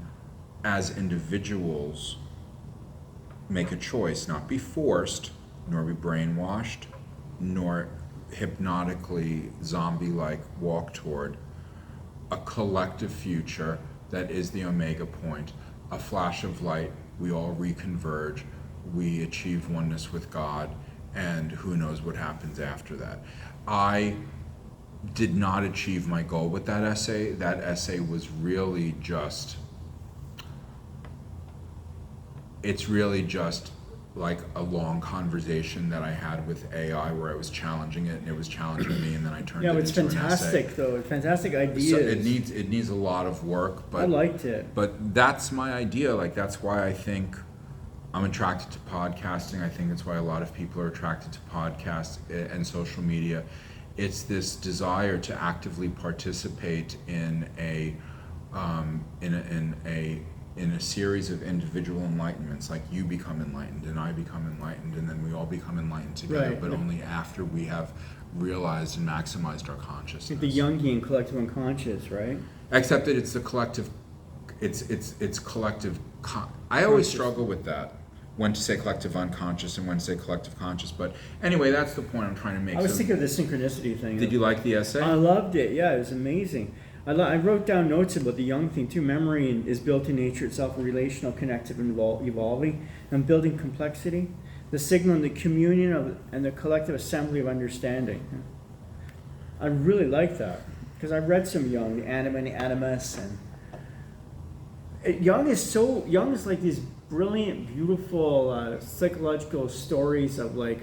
as individuals, make a choice, not be forced, nor be brainwashed, nor hypnotically zombie-like walk toward a collective future that is the omega point, a flash of light, we all reconverge, we achieve oneness with God, and who knows what happens after that. I did not achieve my goal with that essay. That essay was really just, it's really just like a long conversation that I had with AI where I was challenging it and it was challenging me, and then I turned it into an essay. Yeah, it's fantastic though. Fantastic ideas. So it needs a lot of work, but I liked it. But that's my idea. Like, that's why I think I'm attracted to podcasting. I think that's why a lot of people are attracted to podcasts and social media. It's this desire to actively participate in a series of individual enlightenments. Like, you become enlightened and I become enlightened, and then we all become enlightened together, Right. but only after we have realized and maximized our consciousness. The Jungian collective unconscious, right? Except that it's the collective, it's collective. I always Conscious. struggle with that, when to say collective unconscious and when to say collective conscious. But anyway, that's the point I'm trying to make. I was So, thinking of the synchronicity thing. did you like the essay? I loved it. Yeah, it was amazing. I wrote down notes about the Jung thing too. Memory is built in nature itself, relational, connective, and evolving, and building complexity. The signal and the communion of and the collective assembly of understanding. I really like that because I read some Jung, the anima and the animus, and Jung is like these brilliant, beautiful psychological stories of like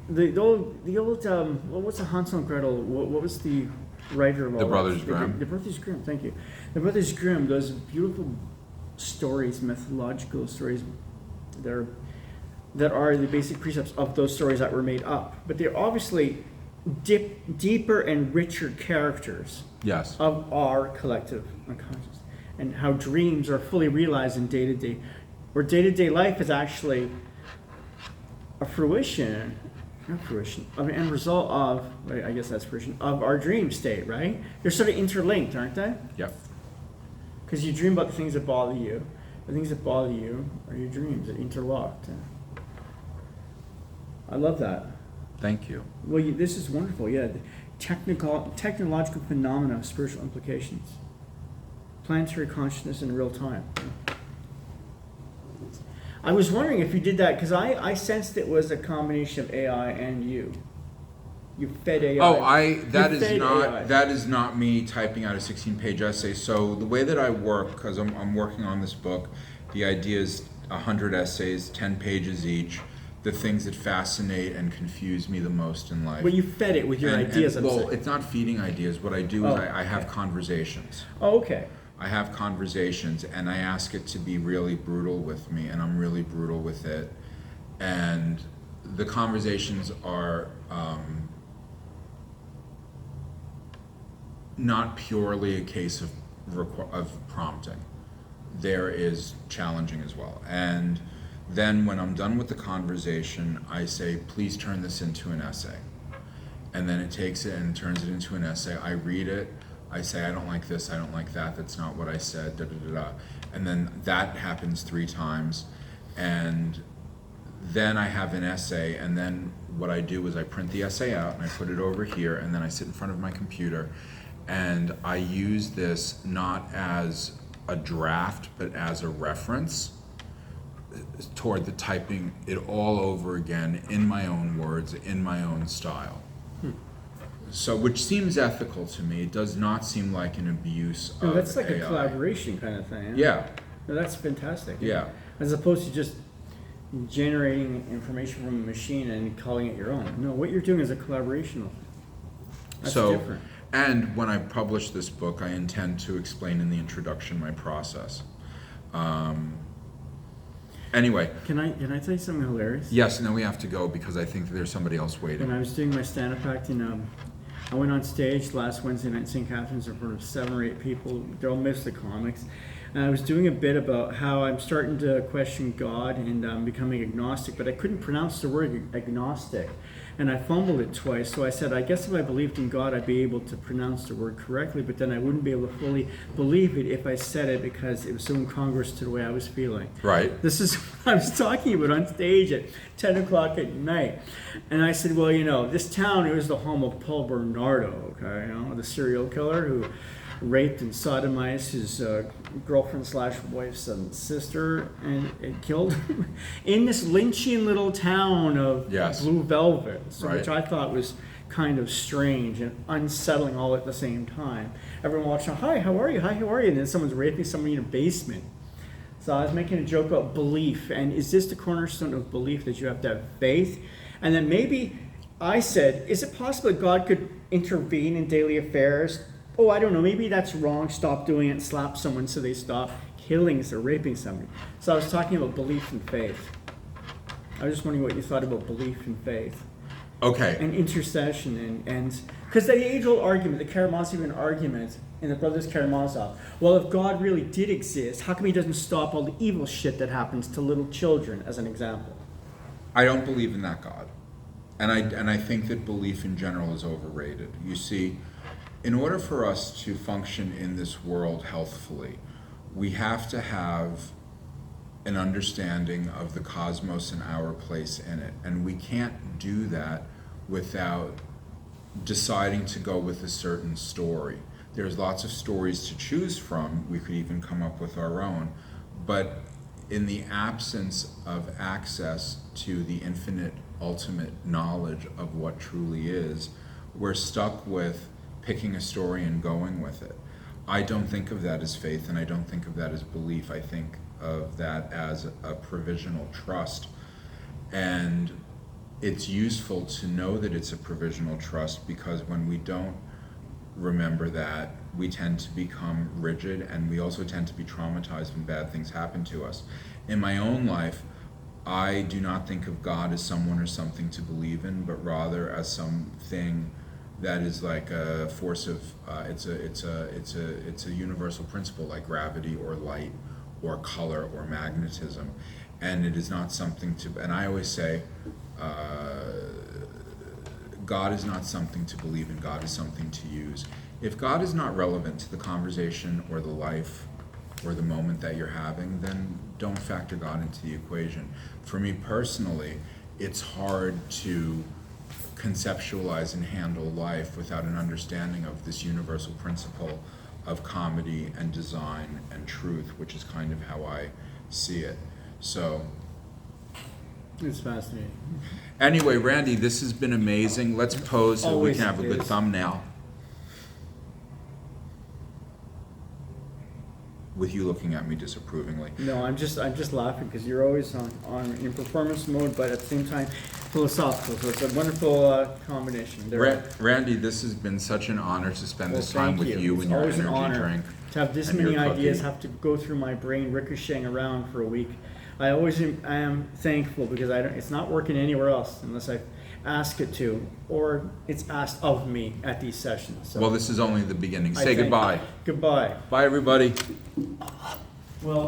the old what's the Hansel and Gretel? What was the writer of all The that? Brothers Grimm. The Brothers Grimm. Thank you. The Brothers Grimm. Those beautiful stories, mythological stories, that are the basic precepts of those stories that were made up, but they're obviously deeper and richer characters Yes. of our collective unconscious, and how dreams are fully realized in day-to-day, where day-to-day life is actually a fruition, I mean, end result of, I guess that's fruition, of our dream state, right? They're sort of interlinked, aren't they? Yep. Because you dream about the things that bother you. The things that bother you are your dreams that interlocked. I love that. Thank you. Well, this is wonderful. Yeah, the technological phenomena of spiritual implications, planetary consciousness in real time. I was wondering if you did that because I sensed it was a combination of AI and you. You fed AI. Oh, AI. that is not me typing out a 16-page essay. So the way that I work, because I'm working on this book, the idea is 100 essays, 10 pages each, the things that fascinate and confuse me the most in life. Well, you fed it with your ideas. Well, it's not feeding ideas. What I do is I have conversations. Oh, okay. I have conversations and I ask it to be really brutal with me, and I'm really brutal with it. And the conversations are not purely a case of prompting. There is challenging as well. And then when I'm done with the conversation, I say, please turn this into an essay. And then it takes it and turns it into an essay. I read it. I say, I don't like this, I don't like that, that's not what I said, da da da da. And then that happens 3 times. And then I have an essay, and then what I do is I print the essay out and I put it over here, and then I sit in front of my computer and I use this not as a draft, but as a reference toward the typing it all over again in my own words, in my own style. So, which seems ethical to me. It does not seem like an abuse of That's like AI. a collaboration kind of thing. Yeah. No, that's fantastic. Yeah. As opposed to just generating information from a machine and calling it your own. No, what you're doing is a collaboration. That's So, different. and when I publish this book, I intend to explain in the introduction my process. Anyway. Can I tell you something hilarious? Yes, and then we have to go because I think that there's somebody else waiting. When I was doing my stand-up act I went on stage last Wednesday night in St. Catharines in front of 7 or 8 people. They're all mostly comics. And I was doing a bit about how I'm starting to question God and I'm becoming agnostic, but I couldn't pronounce the word agnostic. And I fumbled it twice. So I said, I guess if I believed in God, I'd be able to pronounce the word correctly, but then I wouldn't be able to fully believe it if I said it because it was so incongruous to the way I was feeling. Right. This is what I was talking about on stage at 10 o'clock at night. And I said, well, this town, it was the home of Paul Bernardo, okay, the serial killer who raped and sodomized his girlfriend slash wife's sister and killed him in this Lynchian little town of Yes. Blue Velvet, so, Right. which I thought was kind of strange and unsettling all at the same time. Everyone watching, hi, how are you? Hi, how are you? And then someone's raping somebody in a basement. So I was making a joke about belief, and is this the cornerstone of belief, that you have to have faith? And then maybe I said, is it possible that God could intervene in daily affairs? Oh, I don't know, maybe that's wrong, stop doing it, slap someone so they stop killing or raping somebody. So I was talking about belief and faith. I was just wondering what you thought about belief and faith. Okay. And intercession, and because the age-old argument, the Karamazov argument in the Brothers Karamazov, well, if God really did exist, how come he doesn't stop all the evil shit that happens to little children, as an example? I don't believe in that God. And I think that belief in general is overrated. You see, in order for us to function in this world healthfully, we have to have an understanding of the cosmos and our place in it. And we can't do that without deciding to go with a certain story. There's lots of stories to choose from. We could even come up with our own. But in the absence of access to the infinite, ultimate knowledge of what truly is, we're stuck with picking a story and going with it. I don't think of that as faith, and I don't think of that as belief. I think of that as a provisional trust. And it's useful to know that it's a provisional trust, because when we don't remember that, we tend to become rigid, and we also tend to be traumatized when bad things happen to us. In my own life, I do not think of God as someone or something to believe in, but rather as something that is like a force of it's a universal principle, like gravity or light or color or magnetism, and it is not something to. And I always say, God is not something to believe in. God is something to use. If God is not relevant to the conversation or the life or the moment that you're having, then don't factor God into the equation. For me personally, it's hard to conceptualize and handle life without an understanding of this universal principle of comedy and design and truth, which is kind of how I see it. So It's fascinating. anyway, Randy, this has been amazing. Let's pose so we Always can have a good is. thumbnail. With you looking at me disapprovingly. No, I'm just laughing because you're always on in performance mode, but at the same time philosophical. So it's a wonderful combination. Randy, this has been such an honor to spend this time thank with you. you It's and your always an energy honor drink. to have this and many your ideas cookie. have to go through my brain, ricocheting around for a week. I always am thankful because it's not working anywhere else unless I ask it to, or it's asked of me at these sessions. So Well, this is only the beginning. I Say thank you. goodbye. Goodbye. Bye, everybody. Well.